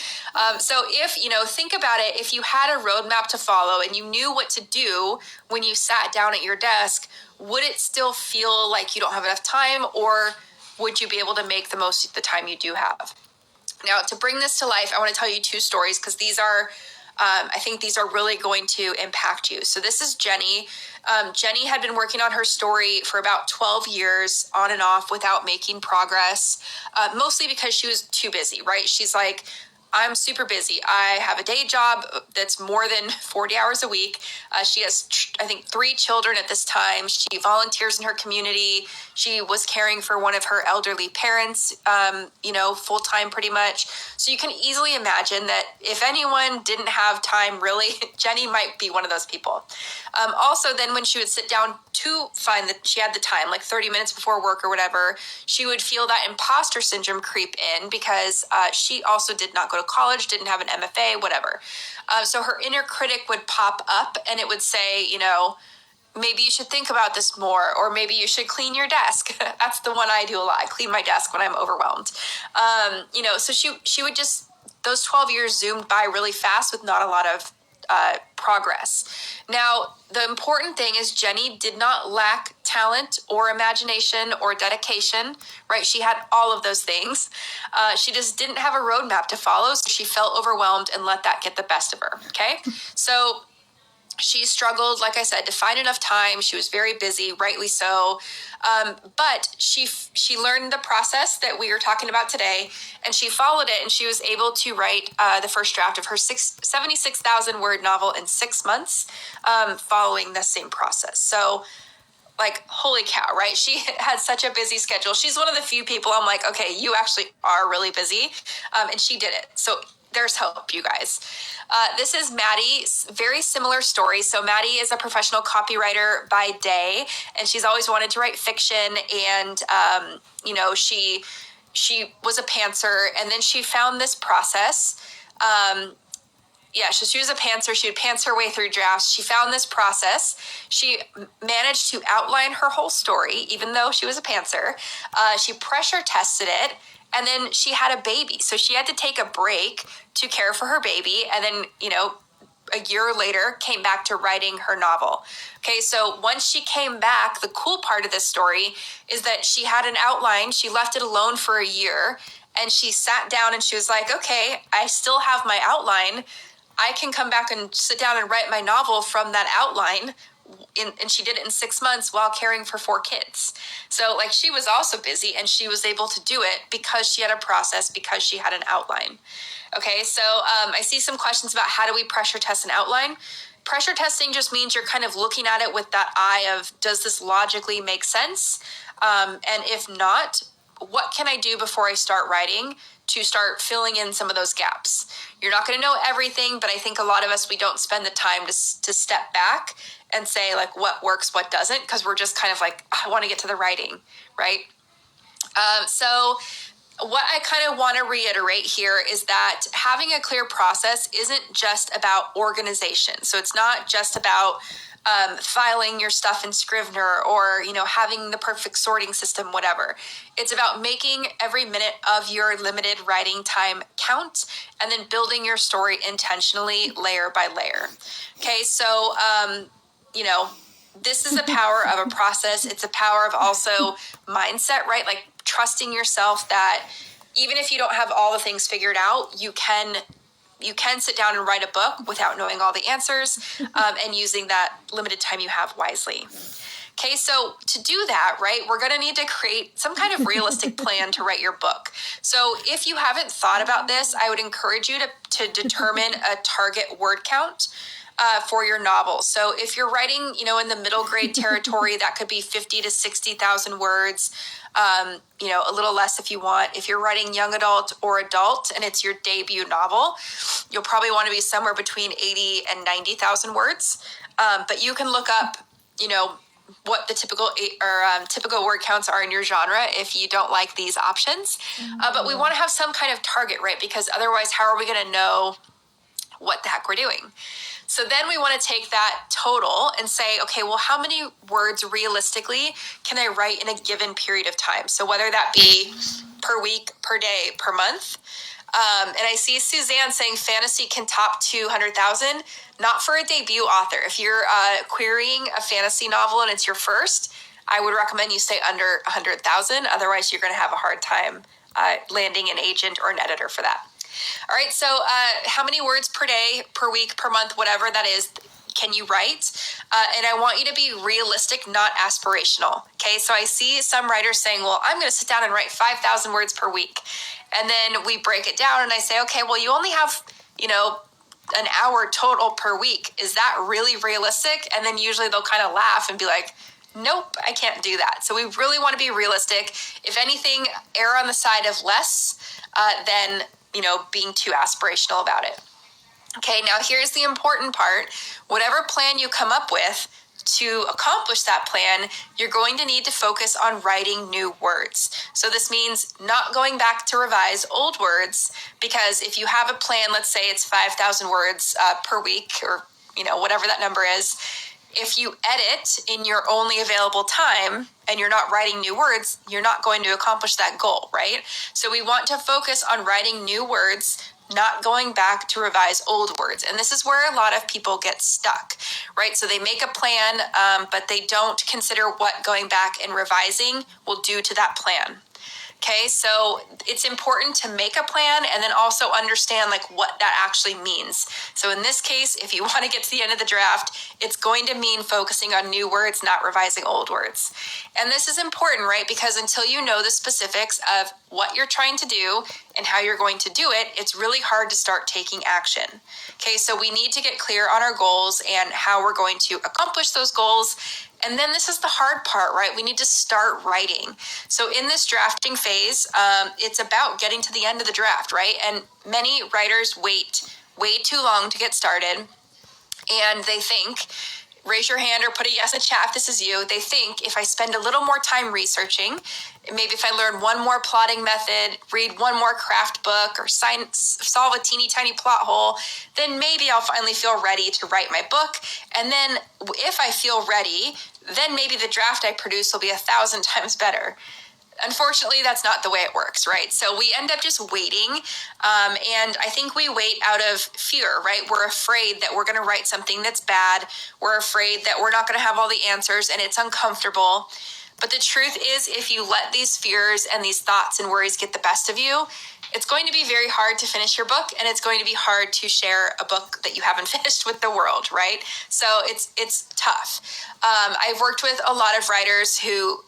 So if, think about it, if you had a roadmap to follow and you knew what to do when you sat down at your desk, would it still feel like you don't have enough time, or would you be able to make the most of the time you do have? Now, to bring this to life, I want to tell you 2 stories, because these are I think these are really going to impact you. So this is Jenny. Jenny had been working on her story for about 12 years on and off without making progress, mostly because she was too busy, right? She's like, I'm super busy. I have a day job that's more than 40 hours a week. She has, I think, 3 children at this time. She volunteers in her community. She was caring for one of her elderly parents, full time pretty much. So you can easily imagine that if anyone didn't have time, really, Jenny might be one of those people. Also, then when she would sit down to find that she had the time, like 30 minutes before work or whatever, she would feel that imposter syndrome creep in because she also did not go to college, didn't have an MFA, whatever. So her inner critic would pop up and it would say, maybe you should think about this more, or maybe you should clean your desk. That's the one I do a lot. I clean my desk when I'm overwhelmed. So she would just, those 12 years zoomed by really fast with not a lot of progress. Now, the important thing is Jenny did not lack talent or imagination or dedication, right? She had all of those things. She just didn't have a roadmap to follow, so she felt overwhelmed and let that get the best of her, okay? So she struggled, like I said, to find enough time. She was very busy, rightly so. But she learned the process that we were talking about today, and she followed it, and she was able to write the first draft of her 76,000 word novel in 6 months, following the same process. So, like, holy cow, right? She had such a busy schedule. She's one of the few people I'm like, okay, you actually are really busy. And she did it. So there's hope, you guys. This is Maddie, very similar story. So Maddie is a professional copywriter by day, and she's always wanted to write fiction. And, she was a pantser, and then she found this process. So she was a pantser. She would pants her way through drafts. She found this process. She managed to outline her whole story, even though she was a pantser. She pressure tested it, and then she had a baby. So she had to take a break to care for her baby, and then, a year later came back to writing her novel. Okay, so once she came back, the cool part of this story is that she had an outline. She left it alone for a year, and she sat down and she was like, okay, I still have my outline. I can come back and sit down and write my novel from that outline. And she did it in 6 months while caring for 4 kids. So, like, she was also busy, and she was able to do it because she had a process, because she had an outline. Okay, so I see some questions about how do we pressure test an outline. Pressure testing just means you're kind of looking at it with that eye of, does this logically make sense? And if not, what can I do before I start writing to start filling in some of those gaps? You're not going to know everything, but I think a lot of us, we don't spend the time to step back and say, like, what works, what doesn't, because we're just kind of like, I want to get to the writing, right? So what I kind of want to reiterate here is that having a clear process isn't just about organization. So it's not just about filing your stuff in Scrivener or, having the perfect sorting system, whatever. It's about making every minute of your limited writing time count, and then building your story intentionally, layer by layer. Okay, so, this is the power of a process. It's a power of also mindset, right? Like trusting yourself that even if you don't have all the things figured out, you can sit down and write a book without knowing all the answers, and using that limited time you have wisely. Okay, so to do that, right, we're going to need to create some kind of realistic plan to write your book. So if you haven't thought about this, I would encourage you to determine a target word count for your novel. So if you're writing, in the middle grade territory, that could be 50 to 60,000 words, a little less if you want. If you're writing young adult or adult and it's your debut novel, you'll probably want to be somewhere between 80 and 90,000 words. But you can look up, what the typical word counts are in your genre if you don't like these options. But we want to have some kind of target, right? Because otherwise, how are we going to know what the heck we're doing? So then we want to take that total and say, okay, well, how many words realistically can I write in a given period of time? So whether that be per week, per day, per month. And I see Suzanne saying fantasy can top 200,000, not for a debut author. If you're querying a fantasy novel and it's your first, I would recommend you stay under 100,000. Otherwise, you're going to have a hard time landing an agent or an editor for that. All right, so how many words per day, per week, per month, whatever that is, can you write? And I want you to be realistic, not aspirational. Okay, so I see some writers saying, well, I'm going to sit down and write 5,000 words per week. And then we break it down and I say, okay, well, you only have, an hour total per week. Is that really realistic? And then usually they'll kind of laugh and be like, nope, I can't do that. So we really want to be realistic. If anything, err on the side of less than, being too aspirational about it. Okay, now here's the important part. Whatever plan you come up with, to accomplish that plan, you're going to need to focus on writing new words. So this means not going back to revise old words, because if you have a plan, let's say it's 5,000 words per week, or whatever that number is, if you edit in your only available time and you're not writing new words, you're not going to accomplish that goal, right? So we want to focus on writing new words, not going back to revise old words. And this is where a lot of people get stuck, right? So they make a plan, but they don't consider what going back and revising will do to that plan. Okay, so it's important to make a plan and then also understand what that actually means. So in this case, if you want to get to the end of the draft, it's going to mean focusing on new words, not revising old words. And this is important, right? Because until you know the specifics of what you're trying to do and how you're going to do it, it's really hard to start taking action. Okay, so we need to get clear on our goals and how we're going to accomplish those goals. And then this is the hard part, right? We need to start writing. So in this drafting phase, it's about getting to the end of the draft, right? And many writers wait way too long to get started. And they think, raise your hand or put a yes in chat if this is you. They think if I spend a little more time researching, maybe if I learn one more plotting method, read one more craft book, or solve a teeny tiny plot hole, then maybe I'll finally feel ready to write my book. And then if I feel ready, then maybe the draft I produce will be 1,000 times better. Unfortunately, that's not the way it works, right? So we end up just waiting. And I think we wait out of fear, right? We're afraid that we're going to write something that's bad. We're afraid that we're not going to have all the answers and it's uncomfortable. But the truth is, if you let these fears and these thoughts and worries get the best of you, it's going to be very hard to finish your book, and it's going to be hard to share a book that you haven't finished with the world, right? So it's tough. I've worked with a lot of writers who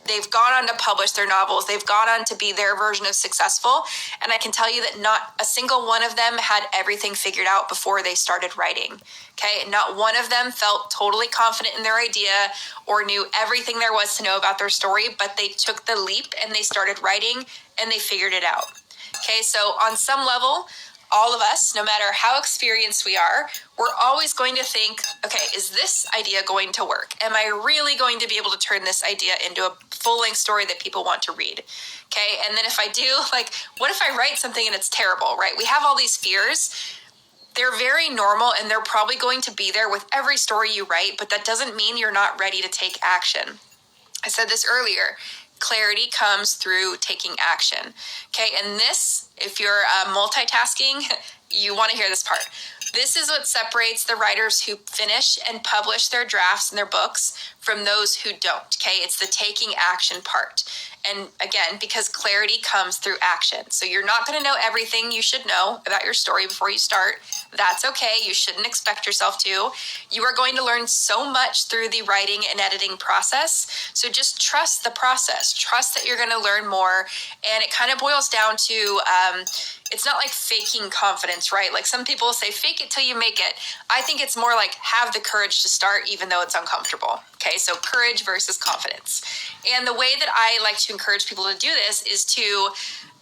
they've gone on to publish their novels. They've gone on to be their version of successful. And I can tell you that not a single one of them had everything figured out before they started writing. Okay. Not one of them felt totally confident in their idea or knew everything there was to know about their story, but they took the leap and they started writing and they figured it out. Okay. So on some level, all of us, no matter how experienced we are, we're always going to think, okay, is this idea going to work? Am I really going to be able to turn this idea into a full-length story that people want to read? Okay, and then if I do, what if I write something and it's terrible, right? We have all these fears. They're very normal and they're probably going to be there with every story you write, but that doesn't mean you're not ready to take action. I said this earlier. Clarity comes through taking action. Okay, and this, if you're multitasking, you want to hear this part. This is what separates the writers who finish and publish their drafts and their books from those who don't. Okay, it's the taking action part. And again, because clarity comes through action. So you're not going to know everything you should know about your story before you start. That's okay. You shouldn't expect yourself to. You are going to learn so much through the writing and editing process. So just trust the process. Trust that you're going to learn more. And it kind of boils down to, it's not like faking confidence, right? Like some people say, fake it till you make it. I think it's more like have the courage to start even though it's uncomfortable. Okay, so courage versus confidence. And the way that I like to encourage people to do this is to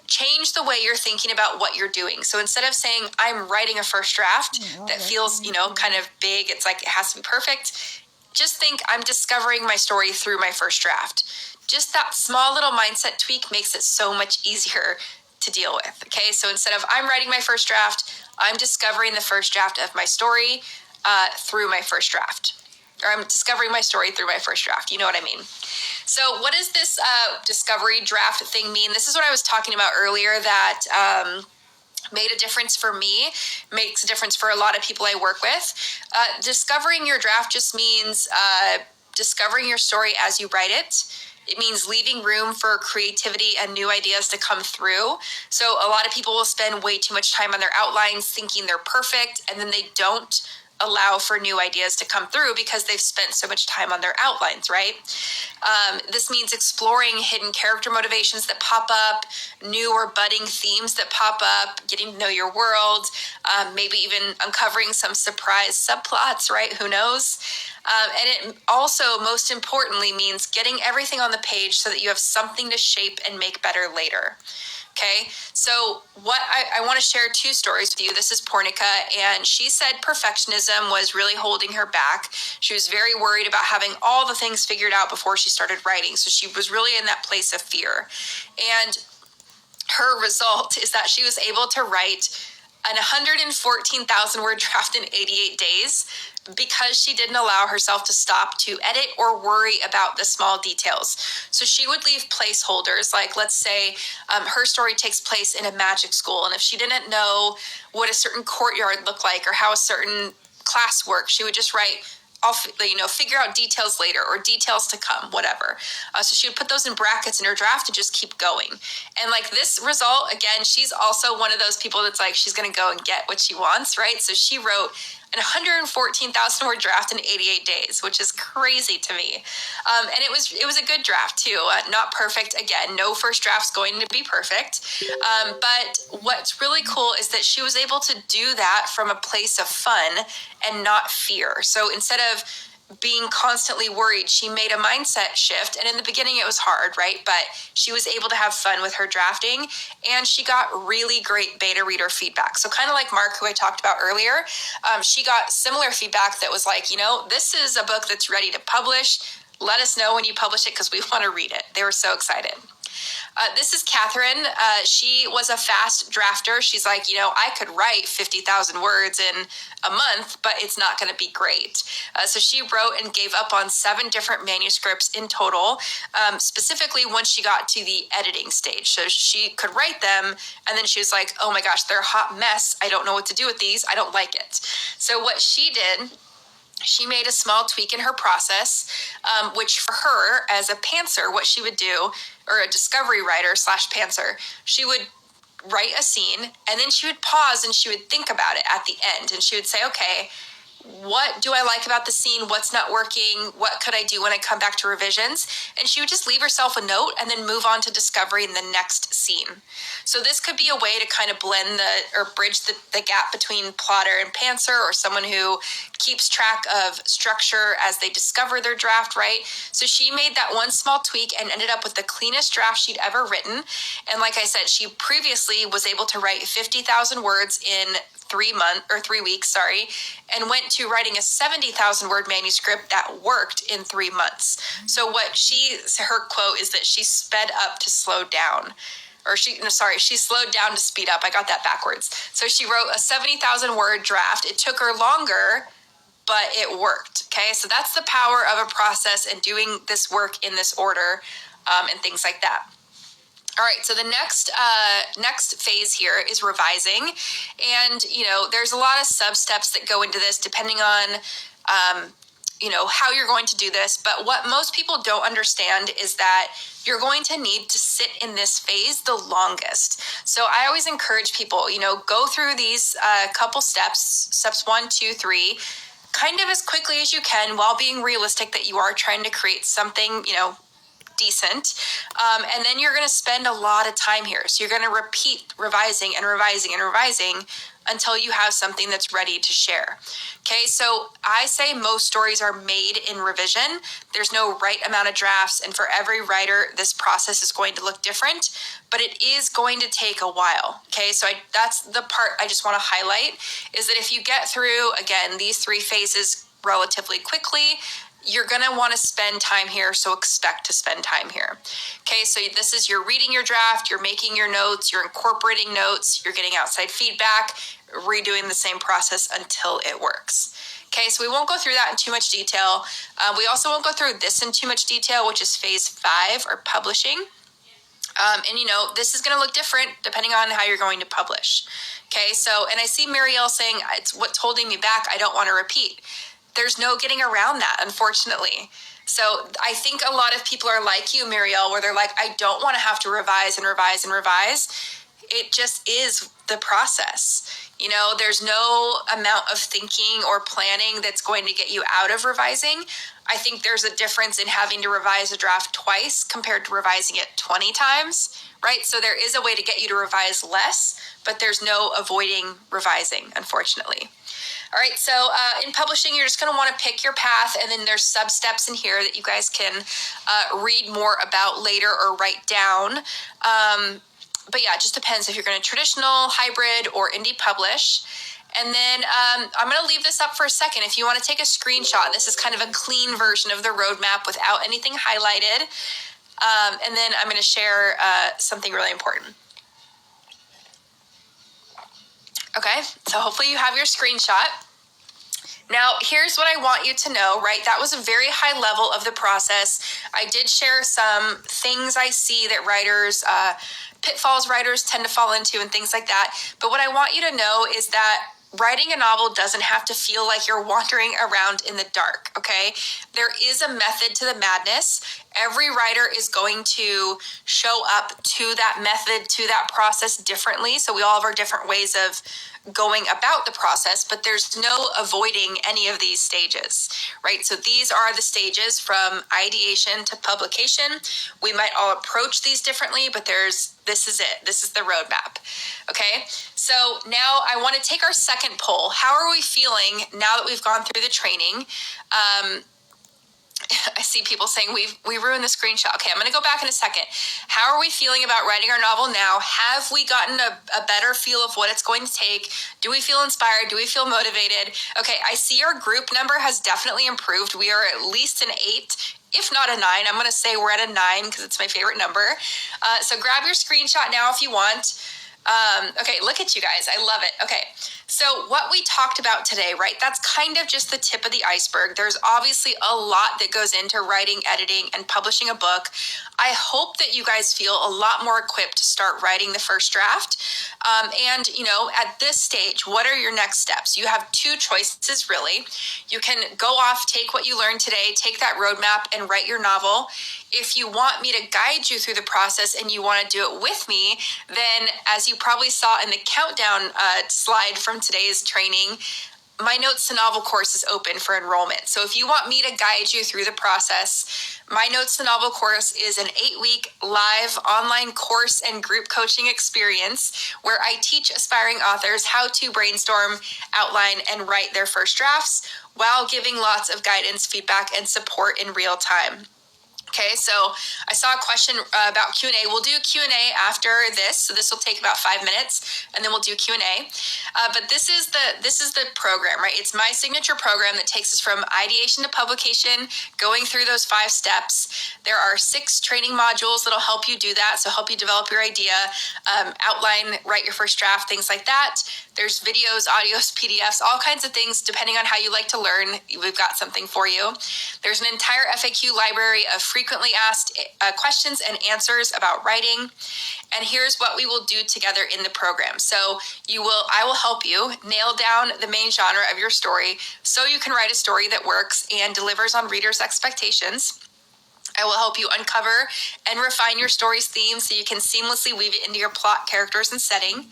change the way you're thinking about what you're doing. So instead of saying, I'm writing a first draft that feels, kind of big, it's like it has to be perfect, just think I'm discovering my story through my first draft. Just that small little mindset tweak makes it so much easier to deal with. Okay, so instead of I'm writing my first draft, I'm discovering the first draft of my story through my first draft. Or I'm discovering my story through my first draft. You know what I mean? So what does this discovery draft thing mean? This is what I was talking about earlier that made a difference for me, makes a difference for a lot of people I work with. Discovering your draft just means discovering your story as you write it. It means leaving room for creativity and new ideas to come through. So a lot of people will spend way too much time on their outlines thinking they're perfect, and then they don't allow for new ideas to come through because they've spent so much time on their outlines, right? This means exploring hidden character motivations that pop up, new or budding themes that pop up, getting to know your world, maybe even uncovering some surprise subplots, right? Who knows? And it also, most importantly, means getting everything on the page so that you have something to shape and make better later. Okay, so what I want to share two stories with you. This is Pornica, and she said perfectionism was really holding her back. She was very worried about having all the things figured out before she started writing. So she was really in that place of fear. And her result is that she was able to write an 114,000 word draft in 88 days because she didn't allow herself to stop to edit or worry about the small details. So she would leave placeholders, like let's say her story takes place in a magic school, and if she didn't know what a certain courtyard looked like or how a certain class worked, she would just write, I'll figure out details later or details to come, whatever. So she would put those in brackets in her draft and just keep going. And like this result, again, she's also one of those people that's like, she's going to go and get what she wants, right? So she wrote an 114,000 word draft in 88 days, which is crazy to me. And it was a good draft too. Not perfect. Again, no first draft's going to be perfect. But what's really cool is that she was able to do that from a place of fun and not fear. So instead of being constantly worried, she made a mindset shift. And in the beginning, it was hard, right? But she was able to have fun with her drafting, and she got really great beta reader feedback. So kind of like Mark, who I talked about earlier, she got similar feedback that was like, this is a book that's ready to publish. Let us know when you publish it because we want to read it. They were so excited. This is Catherine. She was a fast drafter. She's like, I could write 50,000 words in a month, but it's not going to be great. So she wrote and gave up on 7 different manuscripts in total, specifically once she got to the editing stage. So she could write them, and then she was like, oh my gosh, they're a hot mess. I don't know what to do with these. I don't like it. So what she did, she made a small tweak in her process, which for her as a pantser, what she would do, or a discovery writer / pantser, she would write a scene and then she would pause and she would think about it at the end. And she would say, okay, what do I like about the scene? What's not working? What could I do when I come back to revisions? And she would just leave herself a note and then move on to discovery in the next scene. So this could be a way to kind of blend or bridge the gap between plotter and pantser, or someone who keeps track of structure as they discover their draft, right? So she made that one small tweak and ended up with the cleanest draft she'd ever written. And like I said, she previously was able to write 50,000 words in 3 weeks, and went to writing a 70,000 word manuscript that worked in 3 months. So her quote is that she sped up to slow down. She slowed down to speed up. I got that backwards. So she wrote a 70,000 word draft. It took her longer, but it worked. Okay. So that's the power of a process and doing this work in this order, and things like that. All right, so the next phase here is revising. And, there's a lot of sub-steps that go into this depending on, how you're going to do this. But what most people don't understand is that you're going to need to sit in this phase the longest. So I always encourage people, go through these couple steps 1, 2, 3, kind of as quickly as you can while being realistic that you are trying to create something, decent. And then you're going to spend a lot of time here. So you're going to repeat revising and revising and revising until you have something that's ready to share. Okay, so I say most stories are made in revision. There's no right amount of drafts, and for every writer, this process is going to look different, but it is going to take a while. Okay, so that's the part I just want to highlight, is that if you get through, again, these 3 phases relatively quickly, you're going to want to spend time here, so expect to spend time here. Okay, so this is, you're reading your draft, you're making your notes, you're incorporating notes, you're getting outside feedback, redoing the same process until it works. Okay, so we won't go through that in too much detail. We also won't go through this in too much detail, which is phase 5, or publishing. And this is going to look different depending on how you're going to publish. Okay, so, and I see Marielle saying, it's what's holding me back, I don't want to repeat. There's no getting around that, unfortunately. So I think a lot of people are like you, Marielle, where they're like, I don't want to have to revise and revise and revise. it just is the process. You know, there's no amount of thinking or planning that's going to get you out of revising. I think there's a difference in having to revise a draft twice compared to revising it 20 times, right? So there is a way to get you to revise less, but there's no avoiding revising, unfortunately. All right, so in publishing, you're just going to want to pick your path, and then there's sub-steps in here that you guys can read more about later or write down. But yeah, it just depends if you're going to traditional, hybrid, or indie publish. And then I'm going to leave this up for a second. If you want to take a screenshot, this is kind of a clean version of the roadmap without anything highlighted. And then I'm going to share something really important. Okay, so hopefully you have your screenshot. Now, here's what I want you to know, right? That was a very high level of the process. I did share some things I see that writers, pitfalls writers tend to fall into and things like that. But what I want you to know is that writing a novel doesn't have to feel like you're wandering around in the dark, okay? There is a method to the madness. Every writer is going to show up to that method, to that process differently. So we all have our different ways of going about the process, but there's no avoiding any of these stages, right? So these are the stages from ideation to publication. We might all approach these differently, but this is it. This is the roadmap. Okay. So now I want to take our second poll. How are we feeling now that we've gone through the training? I see people saying we ruined the screenshot. Okay, I'm going to go back in a second. How are we feeling about writing our novel now? Have we gotten a better feel of what it's going to take? Do we feel inspired? Do we feel motivated? Okay, I see our group number has definitely improved. We are at least an 8, if not a 9. I'm going to say we're at a 9 because it's my favorite number. So grab your screenshot now if you want. Okay, look at you guys. I love it. Okay, so what we talked about today, right? That's kind of just the tip of the iceberg. There's obviously a lot that goes into writing, editing, and publishing a book. I hope that you guys feel a lot more equipped to start writing the first draft. And, you know, at this stage, what are your next steps? You have 2 choices, really. You can go off, take what you learned today, take that roadmap, and write your novel. If you want me to guide you through the process and you want to do it with me, then as you probably saw in the countdown slide from today's training, my Notes to Novel course is open for enrollment. So if you want me to guide you through the process, my Notes to Novel course is an 8-week live online course and group coaching experience where I teach aspiring authors how to brainstorm, outline, and write their first drafts while giving lots of guidance, feedback, and support in real time. Okay, so I saw a question about Q&A. We'll do Q&A after this, so this will take about 5 minutes, and then we'll do Q&A. But this is the program, right? It's my signature program that takes us from ideation to publication, going through those 5 steps. There are 6 training modules that'll help you do that, so help you develop your idea, outline, write your first draft, things like that. There's videos, audios, PDFs, all kinds of things. Depending on how you like to learn, we've got something for you. There's an entire FAQ library of frequently asked questions and answers about writing. And here's what we will do together in the program. So I will help you nail down the main genre of your story so you can write a story that works and delivers on readers' expectations. I will help you uncover and refine your story's themes so you can seamlessly weave it into your plot, characters, and setting.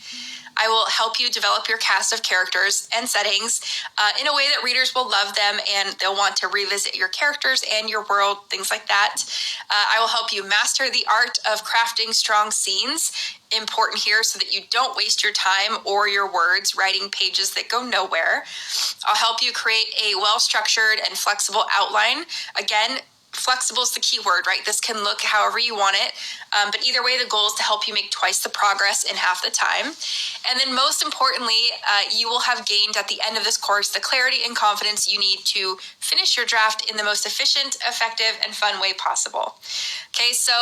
I will help you develop your cast of characters and settings in a way that readers will love them and they'll want to revisit your characters and your world, things like that. I will help you master the art of crafting strong scenes, important here so that you don't waste your time or your words writing pages that go nowhere. I'll help you create a well-structured and flexible outline. Again, flexible is the key word, right? This can look however you want it. But either way, the goal is to help you make twice the progress in half the time. And then most importantly, you will have gained at the end of this course the clarity and confidence you need to finish your draft in the most efficient, effective, and fun way possible. Okay, so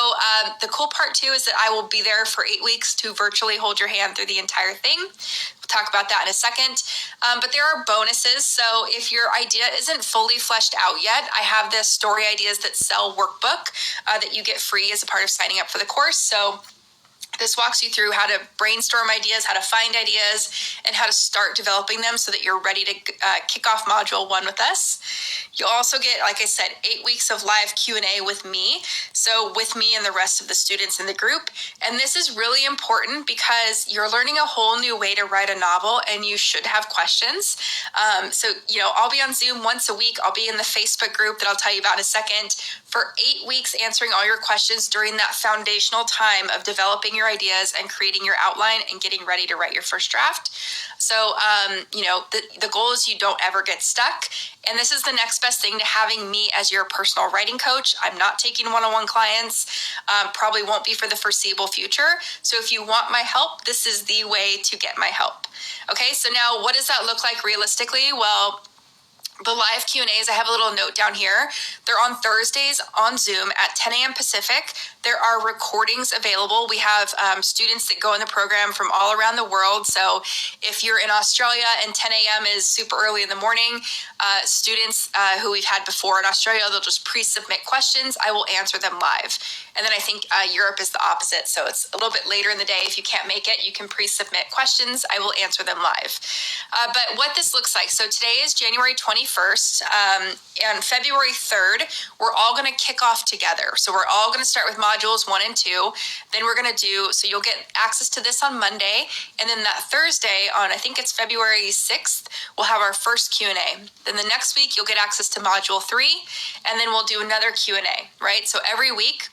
the cool part too is that I will be there for 8 weeks to virtually hold your hand through the entire thing. We'll talk about that in a second. But there are bonuses. So if your idea isn't fully fleshed out yet, I have this Story Ideas That Sell workbook that you get free as a part of signing up for the course. So This walks you through how to brainstorm ideas, how to find ideas, and how to start developing them so that you're ready to kick off module 1 with us. You'll also get, like I said, 8 weeks of live Q&A with me. So with me and the rest of the students in the group. And this is really important because you're learning a whole new way to write a novel, and you should have questions. I'll be on Zoom once a week. I'll be in the Facebook group that I'll tell you about in a second for 8 weeks, answering all your questions during that foundational time of developing your ideas and creating your outline and getting ready to write your first draft. So, the goal is you don't ever get stuck. And this is the next best thing to having me as your personal writing coach. I'm not taking one-on-one clients, probably won't be for the foreseeable future. So if you want my help, this is the way to get my help. Okay, so now what does that look like realistically? Well, the live Q&As, I have a little note down here. They're on Thursdays on Zoom at 10 a.m. Pacific. There are recordings available. We have students that go in the program from all around the world. So if you're in Australia and 10 a.m. is super early in the morning, students who we've had before in Australia, they'll just pre-submit questions. I will answer them live. And then I think Europe is the opposite. So it's a little bit later in the day. If you can't make it, you can pre-submit questions. I will answer them live. But what this looks like, so today is January 21st. And February 3rd, we're all going to kick off together. So we're all going to start with modules 1 and 2. Then we're going to so you'll get access to this on Monday. And then that Thursday on, I think it's February 6th, we'll have our first Q&A. Then the next week, you'll get access to module 3. And then we'll do another Q&A, right? So every week,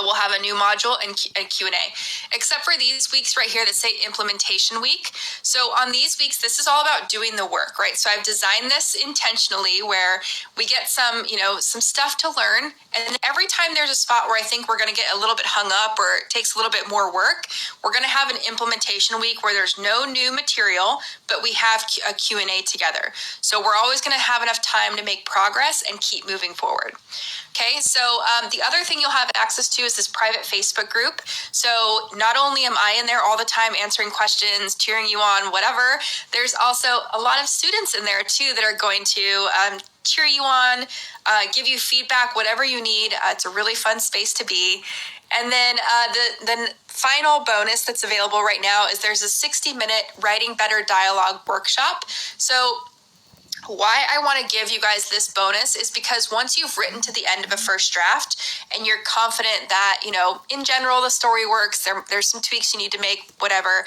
we'll have a new module and Q&A, except for these weeks right here that say implementation week. So on these weeks, this is all about doing the work, right? So I've designed this intentionally where we get some stuff to learn. And every time there's a spot where I think we're going to get a little bit hung up or it takes a little bit more work, we're going to have an implementation week where there's no new material, but we have a Q&A together. So we're always going to have enough time to make progress and keep moving forward. Okay, so the other thing you'll have access to is this private Facebook group. So not only am I in there all the time answering questions, cheering you on, whatever, there's also a lot of students in there too that are going to cheer you on, give you feedback, whatever you need. It's a really fun space to be. And then the final bonus that's available right now is there's a 60-minute Writing Better Dialogue workshop. So why I want to give you guys this bonus is because once you've written to the end of a first draft and you're confident that, in general, the story works, there's some tweaks you need to make, whatever,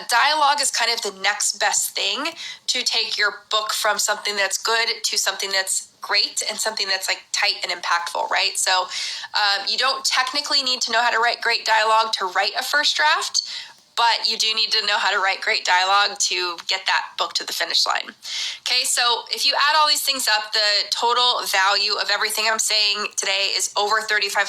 dialogue is kind of the next best thing to take your book from something that's good to something that's great and something that's like tight and impactful, right? So you don't technically need to know how to write great dialogue to write a first draft, but you do need to know how to write great dialogue to get that book to the finish line. Okay, so if you add all these things up, the total value of everything I'm saying today is over $3,500,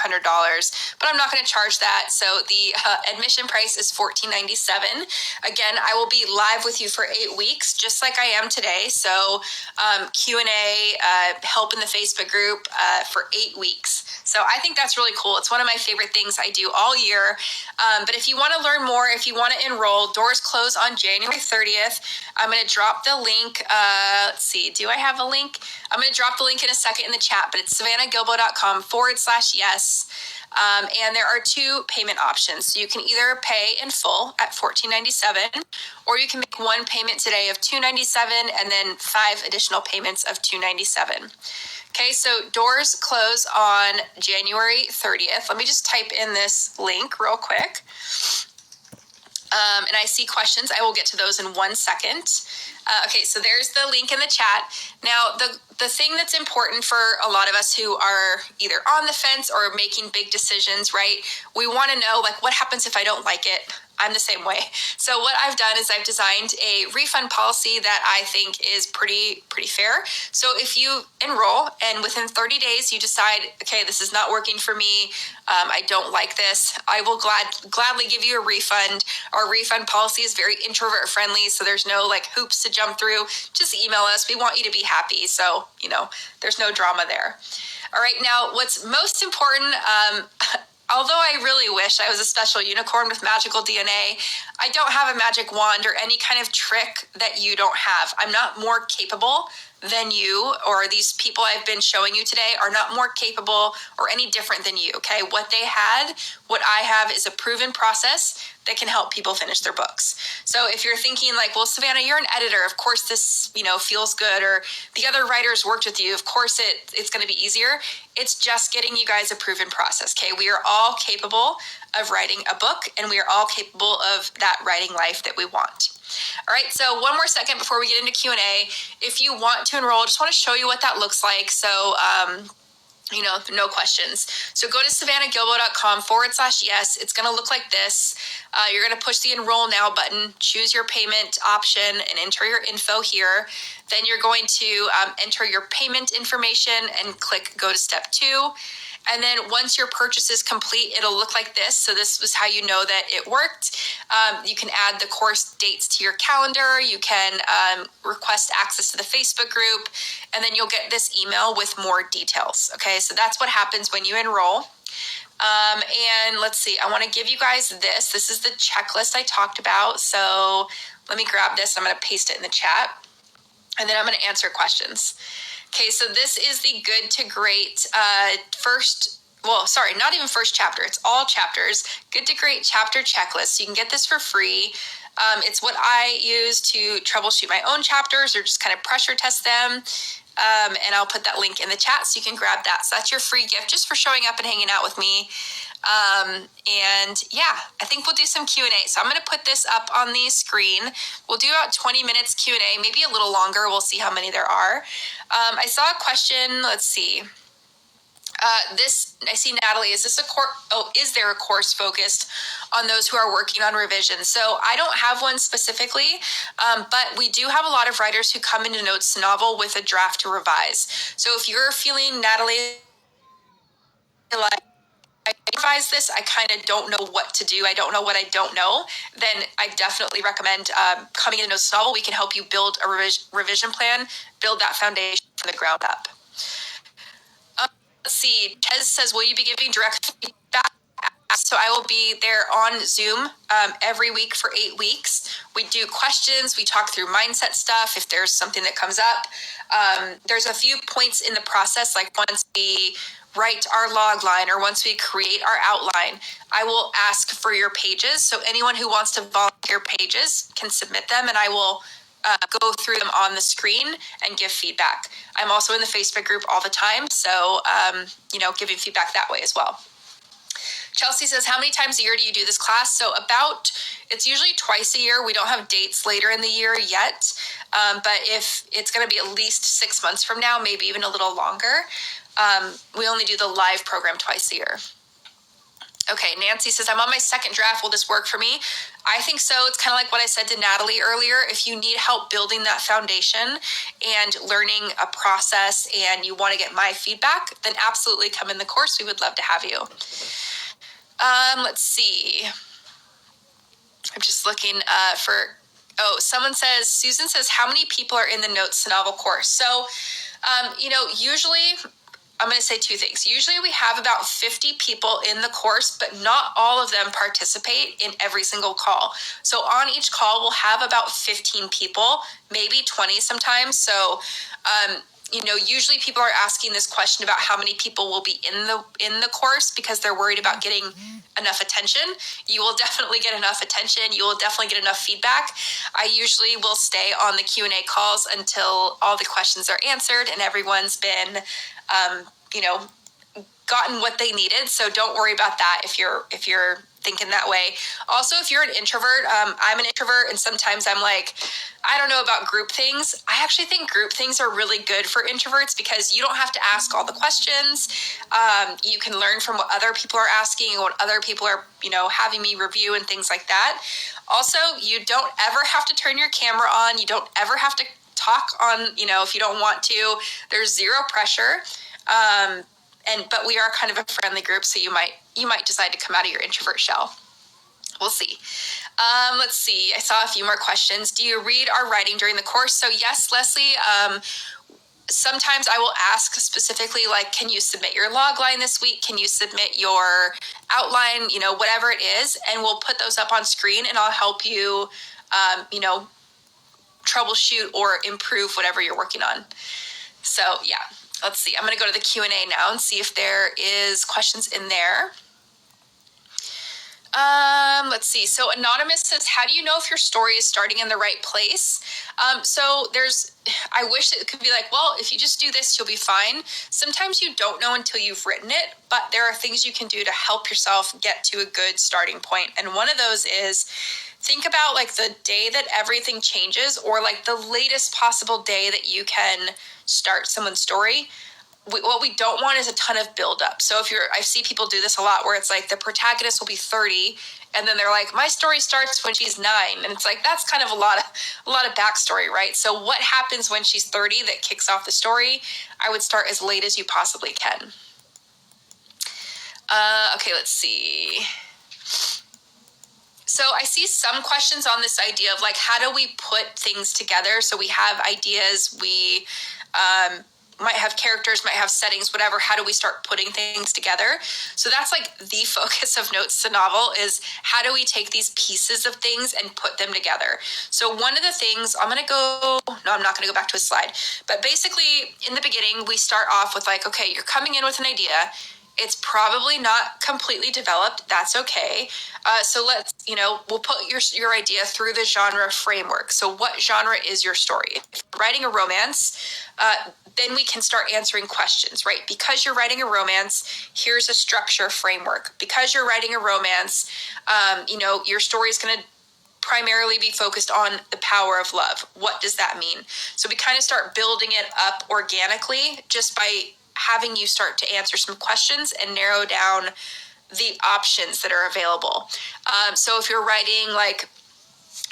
but I'm not going to charge that. So the admission price is $1,497. Again, I will be live with you for 8 weeks, just like I am today. So Q&A, help in the Facebook group for 8 weeks. So I think that's really cool. It's one of my favorite things I do all year. But if you want to learn more, if you want to enroll, doors close on January 30th. I'm going to drop the link. Let's see. Do I have a link? I'm going to drop the link in a second in the chat, but it's savannahgilbo.com/yes. And there are 2 payment options. So you can either pay in full at $1,497, or you can make one payment today of $297 and then 5 additional payments of $297. Okay, so doors close on January 30th. Let me just type in this link real quick. And I see questions. I will get to those in 1 second. Okay, so there's the link in the chat. Now, the thing that's important for a lot of us who are either on the fence or making big decisions, right? We want to know, like, what happens if I don't like it? I'm the same way. So what I've done is I've designed a refund policy that I think is pretty fair. So if you enroll and within 30 days you decide, okay, this is not working for me, I don't like this, I will gladly give you a refund. Our refund policy is very introvert friendly, so there's no like hoops to jump through. Just email us. We want you to be happy. So, there's no drama there. All right, now what's most important, although I really wish I was a special unicorn with magical DNA, I don't have a magic wand or any kind of trick that you don't have. I'm not more capable than you, or these people I've been showing you today are not more capable or any different than you, okay? What they had, what I have is a proven process that can help people finish their books. So if you're thinking like, well, Savannah, you're an editor, of course this, feels good, or the other writers worked with you, of course it's going to be easier. It's just getting you guys a proven process, okay? We are all capable of writing a book, and we are all capable of that writing life that we want. All right, so one more second before we get into Q&A. If you want to enroll, I just want to show you what that looks like. So, no questions. So go to savannahgilbo.com/yes. It's going to look like this. You're going to push the enroll now button, choose your payment option, and enter your info here. Then you're going to enter your payment information and click go to step 2. And then once your purchase is complete, it'll look like this. So this was how you know that it worked. You can add the course dates to your calendar. You can request access to the Facebook group, and then you'll get this email with more details. Okay, so that's what happens when you enroll. And let's see, I want to give you guys this. This is the checklist I talked about. So let me grab this. I'm going to paste it in the chat, and then I'm going to answer questions. Okay, so this is the good to great not even first chapter. It's all chapters. Good to great chapter checklist. You can get this for free. It's what I use to troubleshoot my own chapters or just kind of pressure test them. And I'll put that link in the chat so you can grab that. So that's your free gift just for showing up and hanging out with me. And yeah, I think we'll do some Q&A. So I'm going to put this up on the screen. We'll do about 20 minutes Q&A, maybe a little longer. We'll see how many there are. I saw a question. Let's see. I see Natalie, is there a course focused on those who are working on revision? So I don't have one specifically, but we do have a lot of writers who come into Notes Novel with a draft to revise. So if you're feeling, Natalie, like, I revise this, I kind of don't know what to do, I don't know what I don't know, then I definitely recommend coming into Notes Novel. We can help you build a revision plan, build that foundation from the ground up. Let's see, Tez says, will you be giving direct feedback? So I will be there on Zoom every week for 8 weeks. We do questions, we talk through mindset stuff if there's something that comes up. There's a few points in the process, like once we write our log line or once we create our outline, I will ask for your pages. So anyone who wants to volunteer pages can submit them, and I will go through them on the screen and give feedback. I'm also in the Facebook group all the time, so giving feedback that way as well. Chelsea says, how many times a year do you do this class? So it's usually twice a year. We don't have dates later in the year yet, but if it's going to be at least 6 months from now, maybe even a little longer, we only do the live program twice a year. Okay, Nancy says, I'm on my second draft. Will this work for me? I think so. It's kind of like what I said to Natalie earlier. If you need help building that foundation and learning a process and you want to get my feedback, then absolutely come in the course. We would love to have you. Let's see. I'm just looking Susan says, how many people are in the Notes Novel course? So, usually, I'm going to say 2 things. Usually we have about 50 people in the course, but not all of them participate in every single call. So on each call, we'll have about 15 people, maybe 20 sometimes. So, usually people are asking this question about how many people will be in the course because they're worried about getting enough attention. You will definitely get enough attention. You will definitely get enough feedback. I usually will stay on the Q&A calls until all the questions are answered and everyone's been gotten what they needed. So don't worry about that if you're thinking that way. Also, if you're an introvert, I'm an introvert, and sometimes I'm like, I don't know about group things. I actually think group things are really good for introverts because you don't have to ask all the questions. You can learn from what other people are asking and what other people are, having me review and things like that. Also, you don't ever have to turn your camera on. You don't ever have to talk on, if you don't want to. There's zero pressure. But we are kind of a friendly group, so you might decide to come out of your introvert shell. We'll see. Let's see. I saw a few more questions. Do you read our writing during the course? So yes, Leslie. Sometimes I will ask specifically, like, can you submit your log line this week? Can you submit your outline? Whatever it is, and we'll put those up on screen, and I'll help you. troubleshoot or improve whatever you're working on. So yeah, let's see. I'm going to go to the Q&A now and see if there is questions in there. Let's see. So Anonymous says, how do you know if your story is starting in the right place? I wish it could be like, well, if you just do this, you'll be fine. Sometimes you don't know until you've written it, but there are things you can do to help yourself get to a good starting point. And one of those is think about like the day that everything changes, or like the latest possible day that you can start someone's story. What we don't want is a ton of buildup. So I see people do this a lot where it's like the protagonist will be 30 and then they're like, my story starts when she's 9. And it's like, that's kind of a lot of backstory, right? So what happens when she's 30 that kicks off the story? I would start as late as you possibly can. Okay, let's see. So I see some questions on this idea of like, how do we put things together? So we have ideas, we might have characters, might have settings, whatever. How do we start putting things together? So that's like the focus of Notes to Novel, is how do we take these pieces of things and put them together? So one of the things, I'm not going to go back to a slide, but basically in the beginning, we start off with like, okay, you're coming in with an idea. It's probably not completely developed. That's okay. So we'll put your idea through the genre framework. So what genre is your story? If you're writing a romance, then we can start answering questions, right? Because you're writing a romance, here's a structure framework. Because you're writing a romance, your story is going to primarily be focused on the power of love. What does that mean? So we kind of start building it up organically just by having you start to answer some questions and narrow down the options that are available. So if you're writing like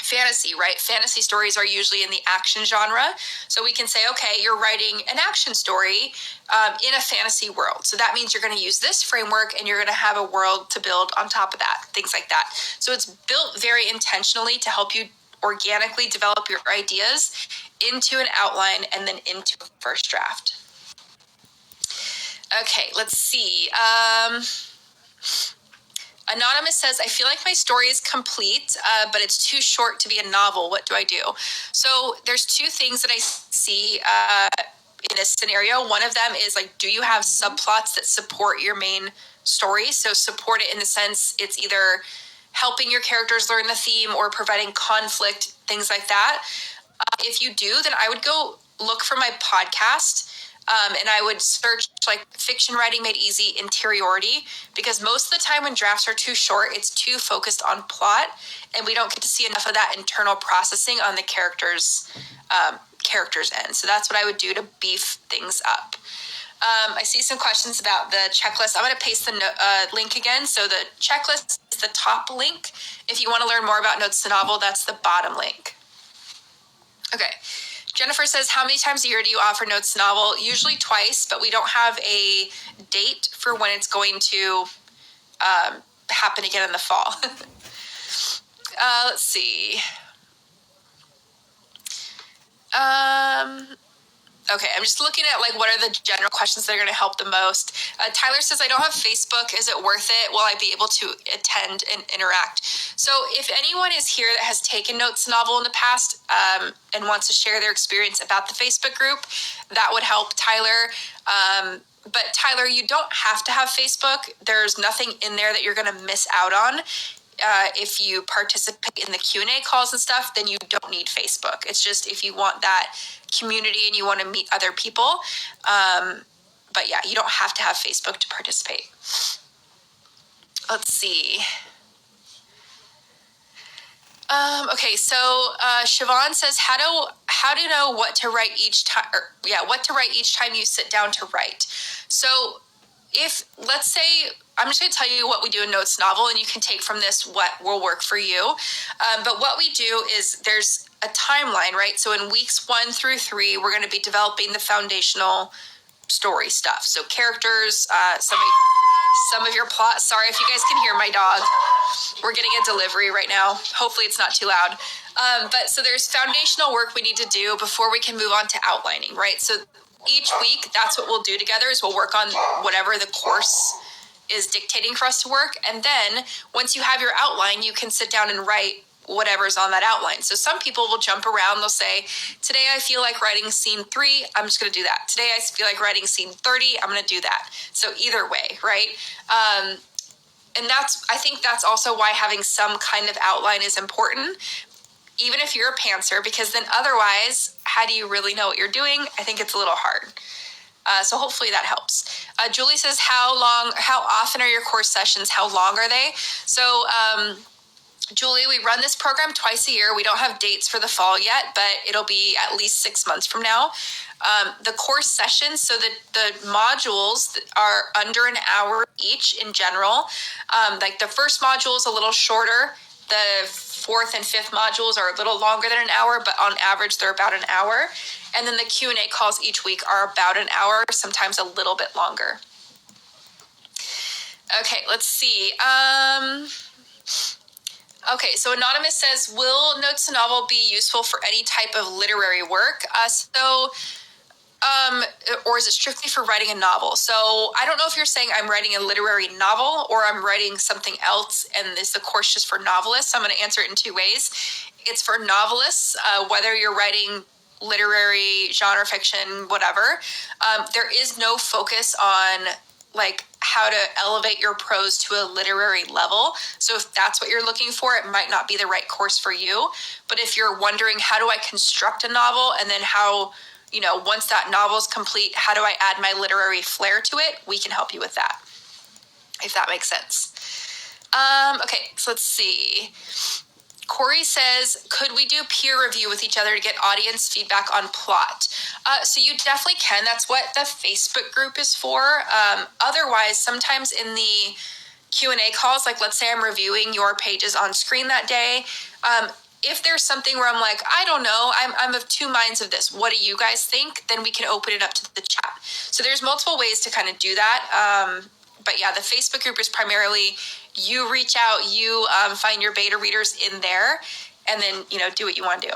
fantasy, right? Fantasy stories are usually in the action genre. So we can say, okay, you're writing an action story in a fantasy world. So that means you're going to use this framework and you're going to have a world to build on top of that, things like that. So it's built very intentionally to help you organically develop your ideas into an outline and then into a first draft. Okay, let's see. Anonymous says, I feel like my story is complete, but it's too short to be a novel. What do I do? So there's two things that I see in this scenario. One of them is like, do you have subplots that support your main story? So support it in the sense it's either helping your characters learn the theme or preventing conflict, things like that. If you do, then I would go look for my podcast. And I would search like Fiction Writing Made Easy interiority, because most of the time when drafts are too short, it's too focused on plot and we don't get to see enough of that internal processing on the characters' end. So that's what I would do to beef things up. I see some questions about the checklist. I'm going to paste the link again. So the checklist is the top link. If you want to learn more about Notes to Novel, that's the bottom link. Okay. Jennifer says, how many times a year do you offer Notes to Novel? Usually twice, but we don't have a date for when it's going to happen again in the fall. Let's see. Okay, I'm just looking at like what are the general questions that are going to help the most. Tyler says, I don't have Facebook. Is it worth it? Will I be able to attend and interact? So if anyone is here that has taken Notes to Novel in the past and wants to share their experience about the Facebook group, that would help Tyler. But Tyler, you don't have to have Facebook. There's nothing in there that you're going to miss out on. If you participate in the Q&A calls and stuff, then you don't need Facebook. It's just if you want that community and you want to meet other people. But yeah, you don't have to have Facebook to participate. Let's see. Okay, so Siobhan says, how to know what to write each time? What to write each time you sit down to write. So if, let's say, I'm just going to tell you what we do in Notes Novel, and you can take from this what will work for you. But what we do is there's a timeline, right? So in weeks 1 through 3, we're going to be developing the foundational story stuff. So characters, some of your plot. Sorry if you guys can hear my dog. We're getting a delivery right now. Hopefully it's not too loud. But so there's foundational work we need to do before we can move on to outlining, right? So each week, that's what we'll do together, is we'll work on whatever the course is dictating for us to work. And then once you have your outline, you can sit down and write whatever's on that outline. So some people will jump around. They'll say, today I feel like writing scene 3, I'm just going to do that. Today I feel like writing scene 30, I'm going to do that. So either way, right? And I think that's also why having some kind of outline is important, even if you're a pantser, because then otherwise, how do you really know what you're doing? I think it's a little hard. So hopefully that helps. Julie says, how often are your course sessions? How long are they? So, Julie, we run this program twice a year. We don't have dates for the fall yet, but it'll be at least 6 months from now. The course sessions, so the modules are under an hour each in general. Like the first module is a little shorter. The 4th and 5th modules are a little longer than an hour, but on average, they're about an hour. And then the Q&A calls each week are about an hour, sometimes a little bit longer. Okay, let's see. Okay, so Anonymous says, will notes to novel be useful for any type of literary work? Or is it strictly for writing a novel? So I don't know if you're saying I'm writing a literary novel or I'm writing something else and is the course just for novelists? I'm going to answer it in 2 ways. It's for novelists, whether you're writing literary, genre fiction, whatever. There is no focus on like how to elevate your prose to a literary level. So if that's what you're looking for, it might not be the right course for you. But if you're wondering, how do I construct a novel? And then how, once that novel is complete, how do I add my literary flair to it? We can help you with that, if that makes sense. Okay, so let's see. Corey says, could we do peer review with each other to get audience feedback on plot? So you definitely can. That's what the Facebook group is for. Otherwise, sometimes in the Q&A calls, like let's say I'm reviewing your pages on screen that day, if there's something where I'm like, I don't know, I'm of 2 minds of this, what do you guys think? Then we can open it up to the chat. So there's multiple ways to kind of do that. But yeah, the Facebook group is primarily you reach out, you find your beta readers in there, and then, do what you want to do.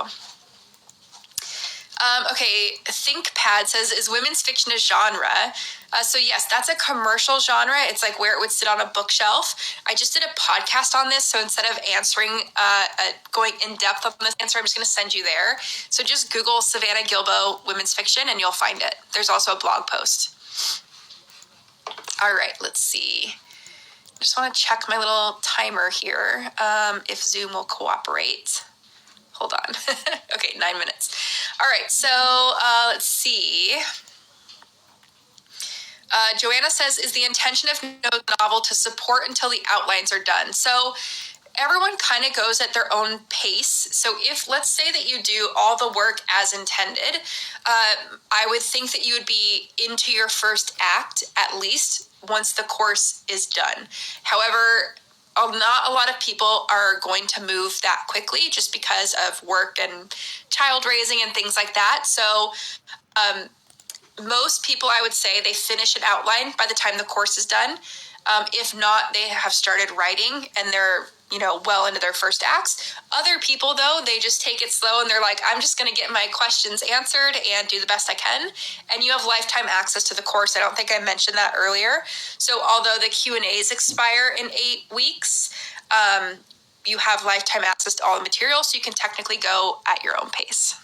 Okay, ThinkPad says, is women's fiction a genre? So yes, that's a commercial genre. It's like where it would sit on a bookshelf. I just did a podcast on this, so instead of answering, going in depth on this answer, I'm just going to send you there. So just Google Savannah Gilbо women's fiction, and you'll find it. There's also a blog post. All right, let's see. I just want to check my little timer here, if Zoom will cooperate. Hold on. Okay, 9 minutes. All right, so let's see. Joanna says, is the intention of no novel to support until the outlines are done? So everyone kind of goes at their own pace. So if, let's say that you do all the work as intended, I would think that you would be into your first act at least once the course is done. However, not a lot of people are going to move that quickly just because of work and child raising and things like that. So most people, I would say, they finish an outline by the time the course is done. If not, they have started writing and they're, well into their first acts. Other people, though, they just take it slow and they're like, I'm just going to get my questions answered and do the best I can. And you have lifetime access to the course. I don't think I mentioned that earlier. So although the Q&As expire in 8 weeks, you have lifetime access to all the material, so you can technically go at your own pace.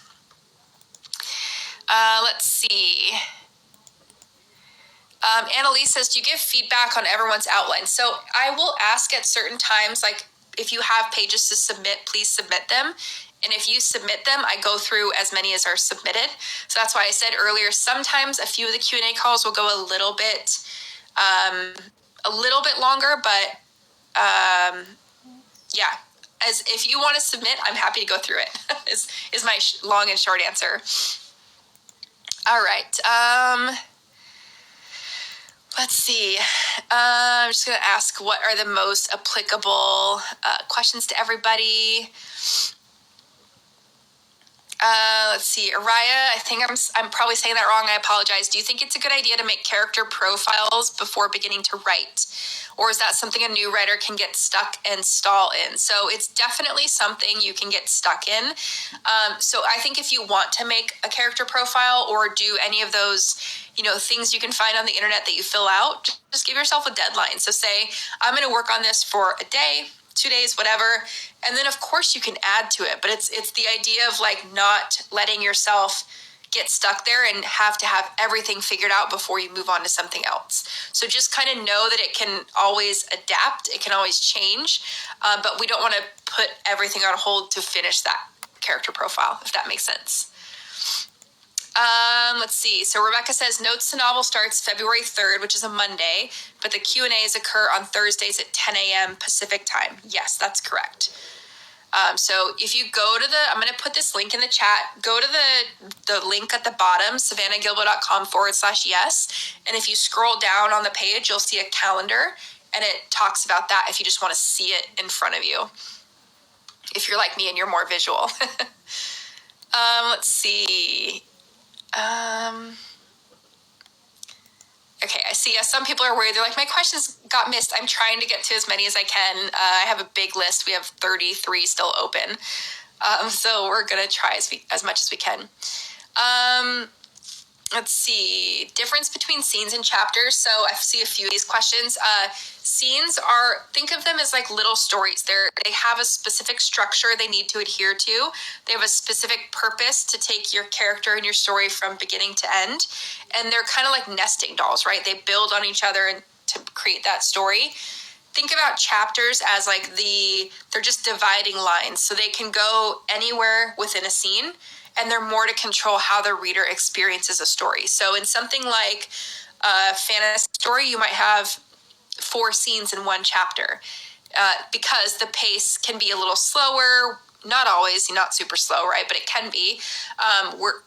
Let's see. Annalise says, do you give feedback on everyone's outline? So I will ask at certain times, like if you have pages to submit, please submit them. And if you submit them, I go through as many as are submitted. So that's why I said earlier, sometimes a few of the Q&A calls will go a little bit longer, but yeah, as if you want to submit, I'm happy to go through it is my long and short answer. All right. Let's see. I'm just going to ask, what are the most applicable questions to everybody? Let's see. Araya, I think I'm probably saying that wrong. I apologize. Do you think it's a good idea to make character profiles before beginning to write? Or is that something a new writer can get stuck and stall in? So it's definitely something you can get stuck in. So I think if you want to make a character profile or do any of those, things you can find on the internet that you fill out, just give yourself a deadline. So say, I'm going to work on this for a day. 2 days, whatever. And then of course you can add to it, but it's the idea of like not letting yourself get stuck there and have to have everything figured out before you move on to something else. So just kind of know that it can always adapt, it can always change, but we don't want to put everything on hold to finish that character profile, if that makes sense. Let's see. So Rebecca says Notes to Novel starts February 3rd, which is a Monday, but the Q&As occur on Thursdays at 10 a.m. Pacific time. Yes, that's correct. So if you go to I'm going to put this link in the chat, go to the link at the bottom, savannahgilbo.com/yes. And if you scroll down on the page, you'll see a calendar and it talks about that if you just want to see it in front of you. If you're like me and you're more visual. Let's see. Okay, I see. Some people are worried. They're like, my questions got missed. I'm trying to get to as many as I can. I have a big list. We have 33 still open. So we're going to try as much as we can. Let's see. Difference between scenes and chapters. So I see a few of these questions. Scenes think of them as like little stories. They have a specific structure they need to adhere to. They have a specific purpose to take your character and your story from beginning to end. And they're kind of like nesting dolls, right? They build on each other and to create that story. Think about chapters as like they're just dividing lines. So they can go anywhere within a scene, and they're more to control how the reader experiences a story. So in something like a fantasy story, you might have 4 scenes in one chapter because the pace can be a little slower. Not always, not super slow, right? But it can be.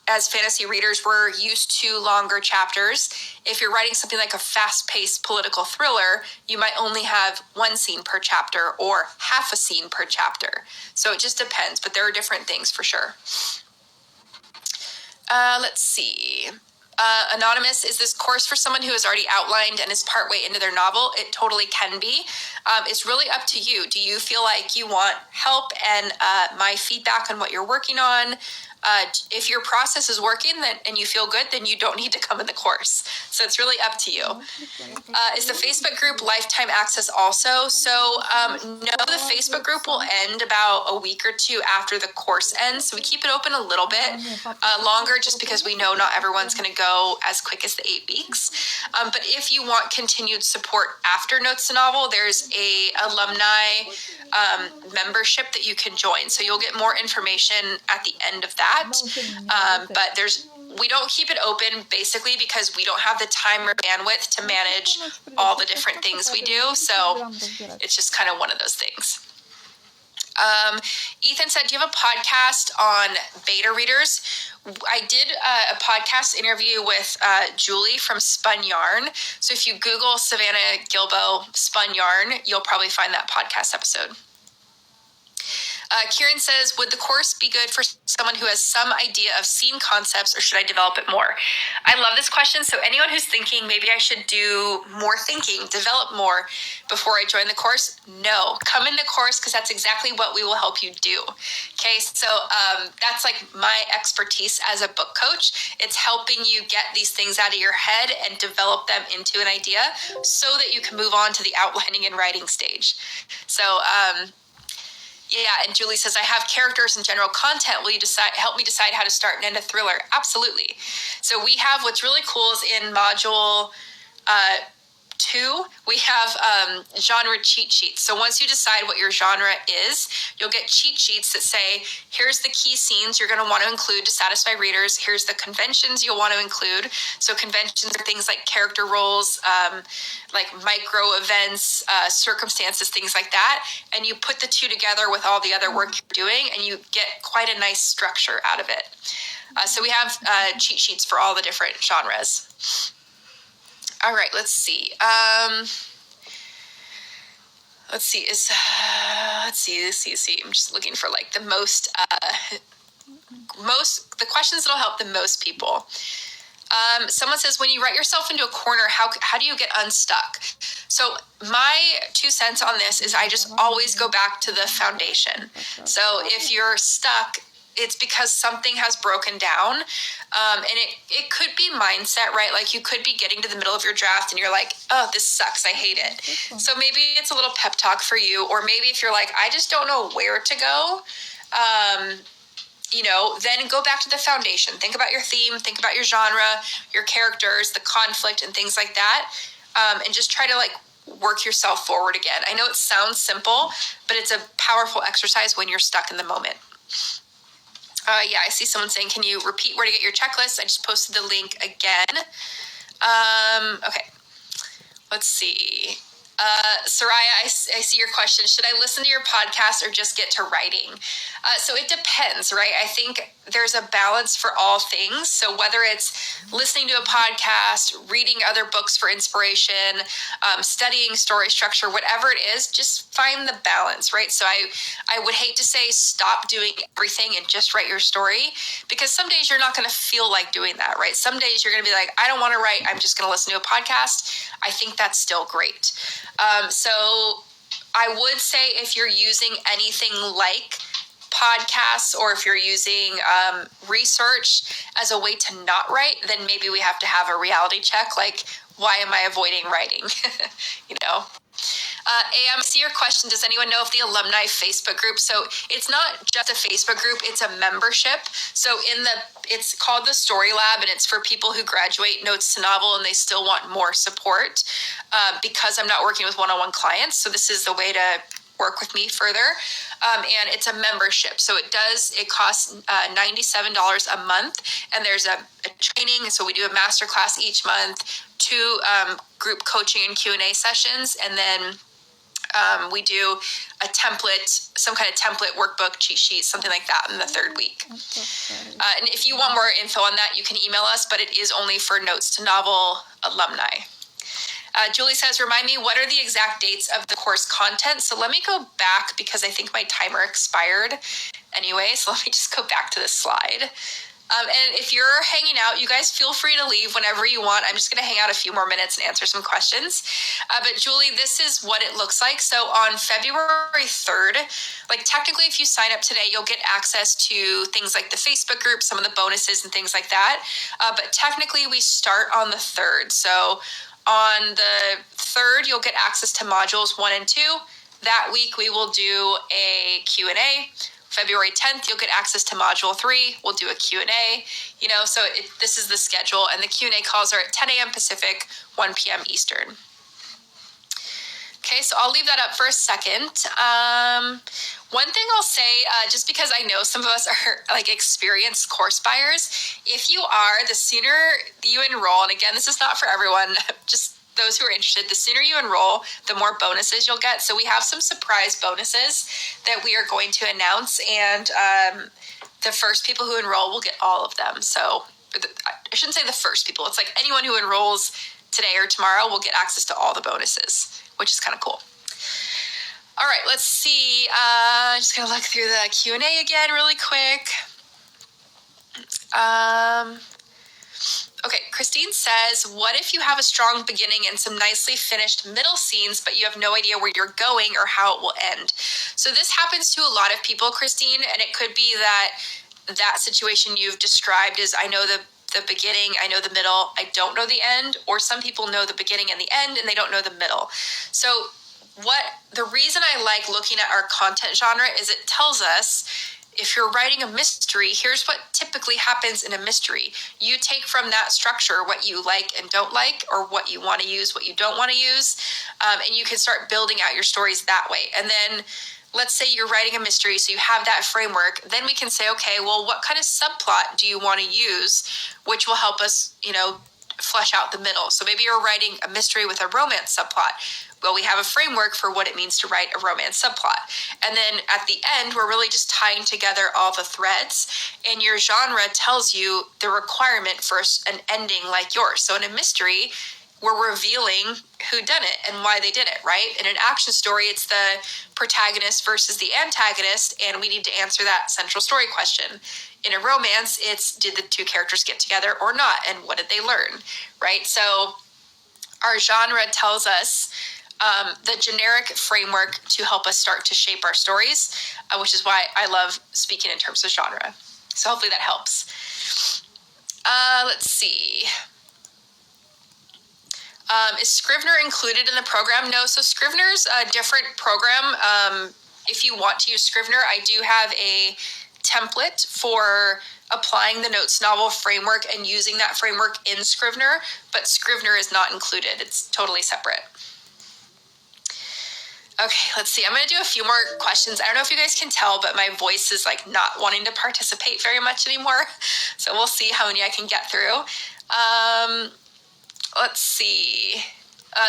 As fantasy readers, we're used to longer chapters. If you're writing something like a fast-paced political thriller, you might only have 1 scene per chapter or half a scene per chapter. So it just depends, but there are different things for sure. Let's see. Anonymous, is this course for someone who has already outlined and is partway into their novel? It totally can be. It's really up to you. Do you feel like you want help and my feedback on what you're working on? If your process is working and you feel good, then you don't need to come in the course. So it's really up to you. Is the Facebook group lifetime access also? So no, the Facebook group will end about a week or 2 after the course ends. So we keep it open a little bit longer just because we know not everyone's going to go as quick as the 8 weeks. But if you want continued support after Notes to Novel, there's a alumni membership that you can join. So you'll get more information at the end of that. But we don't keep it open basically because we don't have the time or bandwidth to manage all the different things we do. So it's just kind of one of those things. Ethan said, do you have a podcast on beta readers? I did a podcast interview with Julie from Spun Yarn. So if you Google Savannah Gilbо Spun Yarn, you'll probably find that podcast episode. Kieran says, would the course be good for someone who has some idea of scene concepts, or should I develop it more? I love this question. So anyone who's thinking maybe I should do more thinking, develop more before I join the course, no. Come in the course because that's exactly what we will help you do. Okay, so that's like my expertise as a book coach. It's helping you get these things out of your head and develop them into an idea so that you can move on to the outlining and writing stage. So, yeah, and Julie says, I have characters and general content. Will you help me decide how to start and end a thriller? Absolutely. So we have, what's really cool is in module 2, we have genre cheat sheets. So once you decide what your genre is, you'll get cheat sheets that say, here's the key scenes you're going to want to include to satisfy readers. Here's the conventions you'll want to include. So conventions are things like character roles, like micro events, circumstances, things like that. And you put the 2 together with all the other work you're doing, and you get quite a nice structure out of it. So we have cheat sheets for all the different genres. All right, let's see. Let's see. I'm just looking for like the most the questions that'll help the most people. Someone says, when you write yourself into a corner, how do you get unstuck? So my 2 cents on this is I just always go back to the foundation. So if you're stuck, it's because something has broken down. And it could be mindset, right? Like you could be getting to the middle of your draft and you're like, oh, this sucks. I hate it. So maybe it's a little pep talk for you. Or maybe if you're like, I just don't know where to go, then go back to the foundation. Think about your theme, think about your genre, your characters, the conflict and things like that. And just try to like work yourself forward again. I know it sounds simple, but it's a powerful exercise when you're stuck in the moment. Yeah, I see someone saying, can you repeat where to get your checklist? I just posted the link again. Okay, let's see. Soraya, I see your question. Should I listen to your podcast or just get to writing? So it depends, right? I think there's a balance for all things. So whether it's listening to a podcast, reading other books for inspiration, studying story structure, whatever it is, just find the balance, right? So I would hate to say stop doing everything and just write your story, because some days you're not going to feel like doing that, right? Some days you're going to be like, I don't want to write. I'm just going to listen to a podcast. I think that's still great. So I would say if you're using anything like podcasts, or if you're using research as a way to not write, then maybe we have to have a reality check. Like, why am I avoiding writing? AM, I see your question. Does anyone know of the alumni Facebook group? So it's not just a Facebook group, it's a membership. So it's called the Story Lab, and it's for people who graduate Notes to Novel and they still want more support because I'm not working with one-on-one clients. So this is the way to work with me further. And it's a membership. So it costs $97 a month, and there's a training. So we do a masterclass each month, 2 group coaching and Q&A sessions, and then we do a template, some kind of template workbook, cheat sheet, something like that in the 3rd week. And if you want more info on that, you can email us, but it is only for Notes to Novel alumni. Julie says, remind me, what are the exact dates of the course content? So let me go back because I think my timer expired anyway. So let me just go back to this slide. And if you're hanging out, you guys feel free to leave whenever you want. I'm just going to hang out a few more minutes and answer some questions. But Julie, this is what it looks like. So on February 3rd, like technically if you sign up today, you'll get access to things like the Facebook group, some of the bonuses and things like that. But technically we start on the 3rd. So on the 3rd, you'll get access to modules 1 and 2. That week we will do a Q&A. February 10th, you'll get access to module 3. We'll do a Q&A, so this is the schedule, and the Q&A calls are at 10 a.m. Pacific, 1 p.m. Eastern. Okay, so I'll leave that up for a second. One thing I'll say, just because I know some of us are like experienced course buyers, if you are, the sooner you enroll, and again, this is not for everyone, just those who are interested, the sooner you enroll, the more bonuses you'll get. So we have some surprise bonuses that we are going to announce, and the first people who enroll will get all of them. So I shouldn't say the first people. It's like anyone who enrolls today or tomorrow will get access to all the bonuses, which is kind of cool. All right, let's see. I'm just going to look through the Q&A again really quick. Okay, Christine says, what if you have a strong beginning and some nicely finished middle scenes, but you have no idea where you're going or how it will end? So this happens to a lot of people, Christine, and it could be that situation you've described is, I know the beginning, I know the middle, I don't know the end, or some people know the beginning and the end and they don't know the middle. So the reason I like looking at our content genre is it tells us, if you're writing a mystery, here's what typically happens in a mystery. You take from that structure what you like and don't like, or what you want to use, what you don't want to use, and you can start building out your stories that way. And then let's say you're writing a mystery, so you have that framework. Then we can say, okay, well, what kind of subplot do you want to use, which will help us, flesh out the middle. So maybe you're writing a mystery with a romance subplot. Well, we have a framework for what it means to write a romance subplot. And then at the end, we're really just tying together all the threads, and your genre tells you the requirement for an ending like yours. So in a mystery, we're revealing who done it and why they did it, right? In an action story, it's the protagonist versus the antagonist, and we need to answer that central story question. In a romance, it's, did the 2 characters get together or not, and what did they learn, right? So our genre tells us the generic framework to help us start to shape our stories, which is why I love speaking in terms of genre. So hopefully that helps. Let's see. Is Scrivener included in the program? No. So Scrivener's a different program. If you want to use Scrivener, I do have a template for applying the Notes novel framework and using that framework in Scrivener, but Scrivener is not included. It's totally separate. Okay, let's see. I'm going to do a few more questions. I don't know if you guys can tell, but my voice is like not wanting to participate very much anymore. So we'll see how many I can get through. Let's see.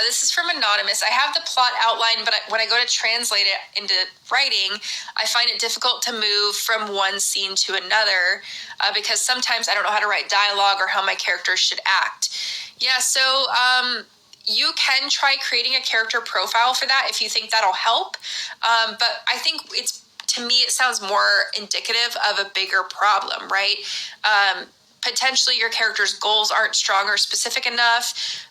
This is from Anonymous. I have the plot outline, but when I go to translate it into writing, I find it difficult to move from one scene to another because sometimes I don't know how to write dialogue or how my characters should act. Yeah, so you can try creating a character profile for that if you think that'll help. But I think to me, it sounds more indicative of a bigger problem, right? Potentially your character's goals aren't strong or specific enough.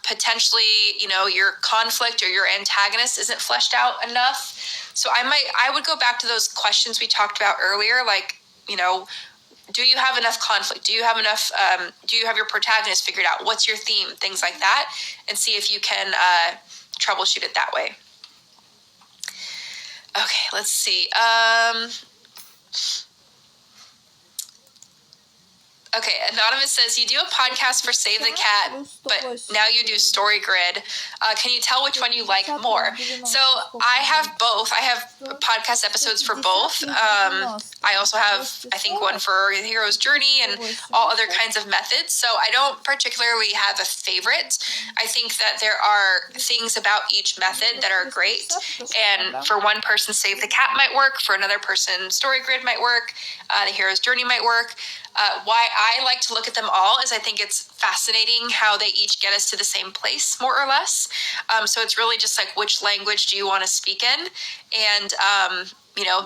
Potentially, your conflict or your antagonist isn't fleshed out enough. So I would go back to those questions we talked about earlier, like, do you have enough conflict? Do you have your protagonist figured out? What's your theme? Things like that, and see if you can troubleshoot it that way. Okay, let's see. Okay, Anonymous says, you do a podcast for Save the Cat, but now you do Story Grid. Can you tell which one you like more? So I have both. I have podcast episodes for both. I also have, I think, one for the hero's journey and all other kinds of methods. So I don't particularly have a favorite. I think that there are things about each method that are great. And for one person, Save the Cat might work. For another person, Story Grid might work. The hero's journey might work. Why I like to look at them all is I think it's fascinating how they each get us to the same place, more or less. So it's really just like, which language do you want to speak in? And,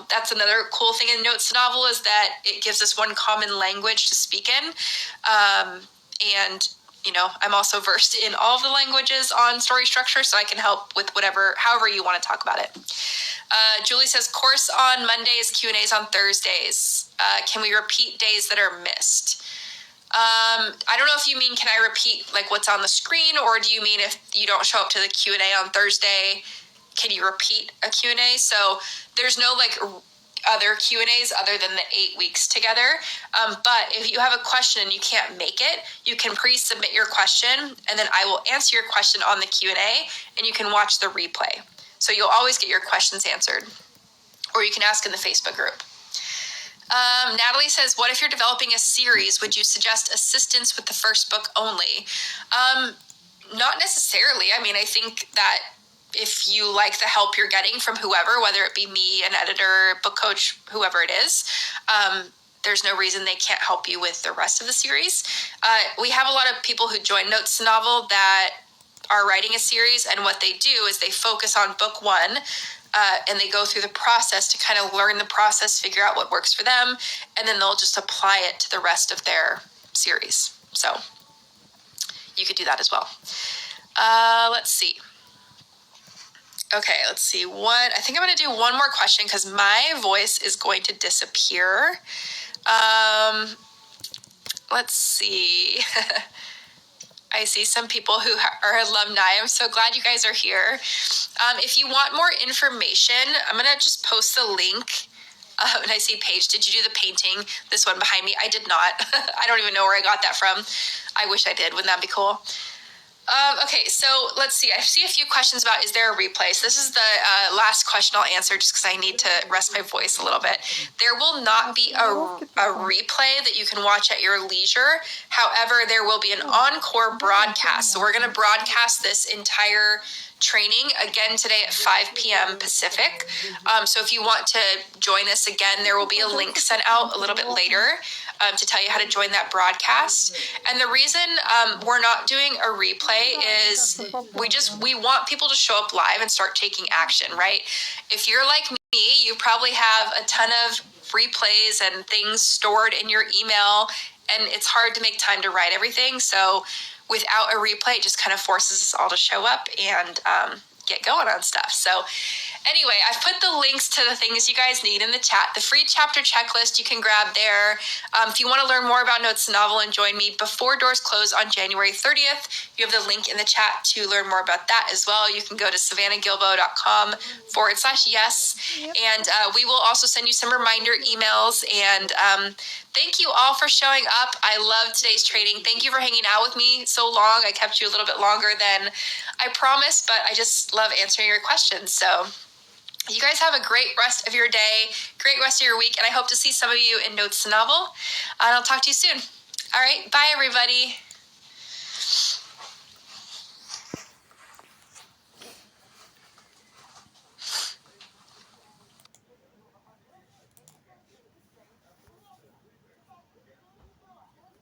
that's another cool thing in Notes novel is that it gives us one common language to speak in. And I'm also versed in all of the languages on story structure, so I can help with however you want to talk about it. Julie says, course on Mondays, Q&As on Thursdays. Can we repeat days that are missed? I don't know if you mean, can I repeat like what's on the screen, or do you mean if you don't show up to the Q&A on Thursday, can you repeat a Q&A? So there's no like other Q&As other than the 8 weeks together. But if you have a question and you can't make it, you can pre-submit your question, and then I will answer your question on the Q&A, and you can watch the replay. So you'll always get your questions answered, or you can ask in the Facebook group. Natalie says, what if you're developing a series? Would you suggest assistance with the first book only? Not necessarily. I mean, I think that if you like the help you're getting from whoever, whether it be me, an editor, book coach, whoever it is, there's no reason they can't help you with the rest of the series. We have a lot of people who join Notes novel that are writing a series, and what they do is they focus on book one, and they go through the process to kind of learn the process, figure out what works for them, and then they'll just apply it to the rest of their series. So you could do that as well. Let's see. Okay, let's see. I think I'm going to do one more question because my voice is going to disappear. Let's see. I see some people who are alumni. I'm so glad you guys are here. If you want more information, I'm going to just post the link. And I see Paige, did you do the painting? This one behind me? I did not. I don't even know where I got that from. I wish I did. Wouldn't that be cool? Okay, so let's see. I see a few questions about, is there a replay? So this is the last question I'll answer just because I need to rest my voice a little bit. There will not be a replay that you can watch at your leisure. However, there will be an encore broadcast. So we're going to broadcast this entire training again today at 5 p.m. Pacific. So if you want to join us again, there will be a link sent out a little bit later to tell you how to join that broadcast. And the reason we're not doing a replay is we want people to show up live and start taking action, right? If you're like me, you probably have a ton of replays and things stored in your email, and it's hard to make time to write everything. So without a replay, it just kind of forces us all to show up and get going on stuff. So Anyway, I've put the links to the things you guys need in the chat. The free chapter checklist you can grab there. If you want to learn more about Notes the Novel and join me before doors close on January 30th, you have the link in the chat to learn more about that as well. You can go to savannahgilbo.com/yes. Yep. And we will also send you some reminder emails. And thank you all for showing up. I love today's training. Thank you for hanging out with me so long. I kept you a little bit longer than I promised, but I just love answering your questions. So you guys have a great rest of your day, great rest of your week, and I hope to see some of you in Notes the Novel. And I'll talk to you soon. All right, bye everybody.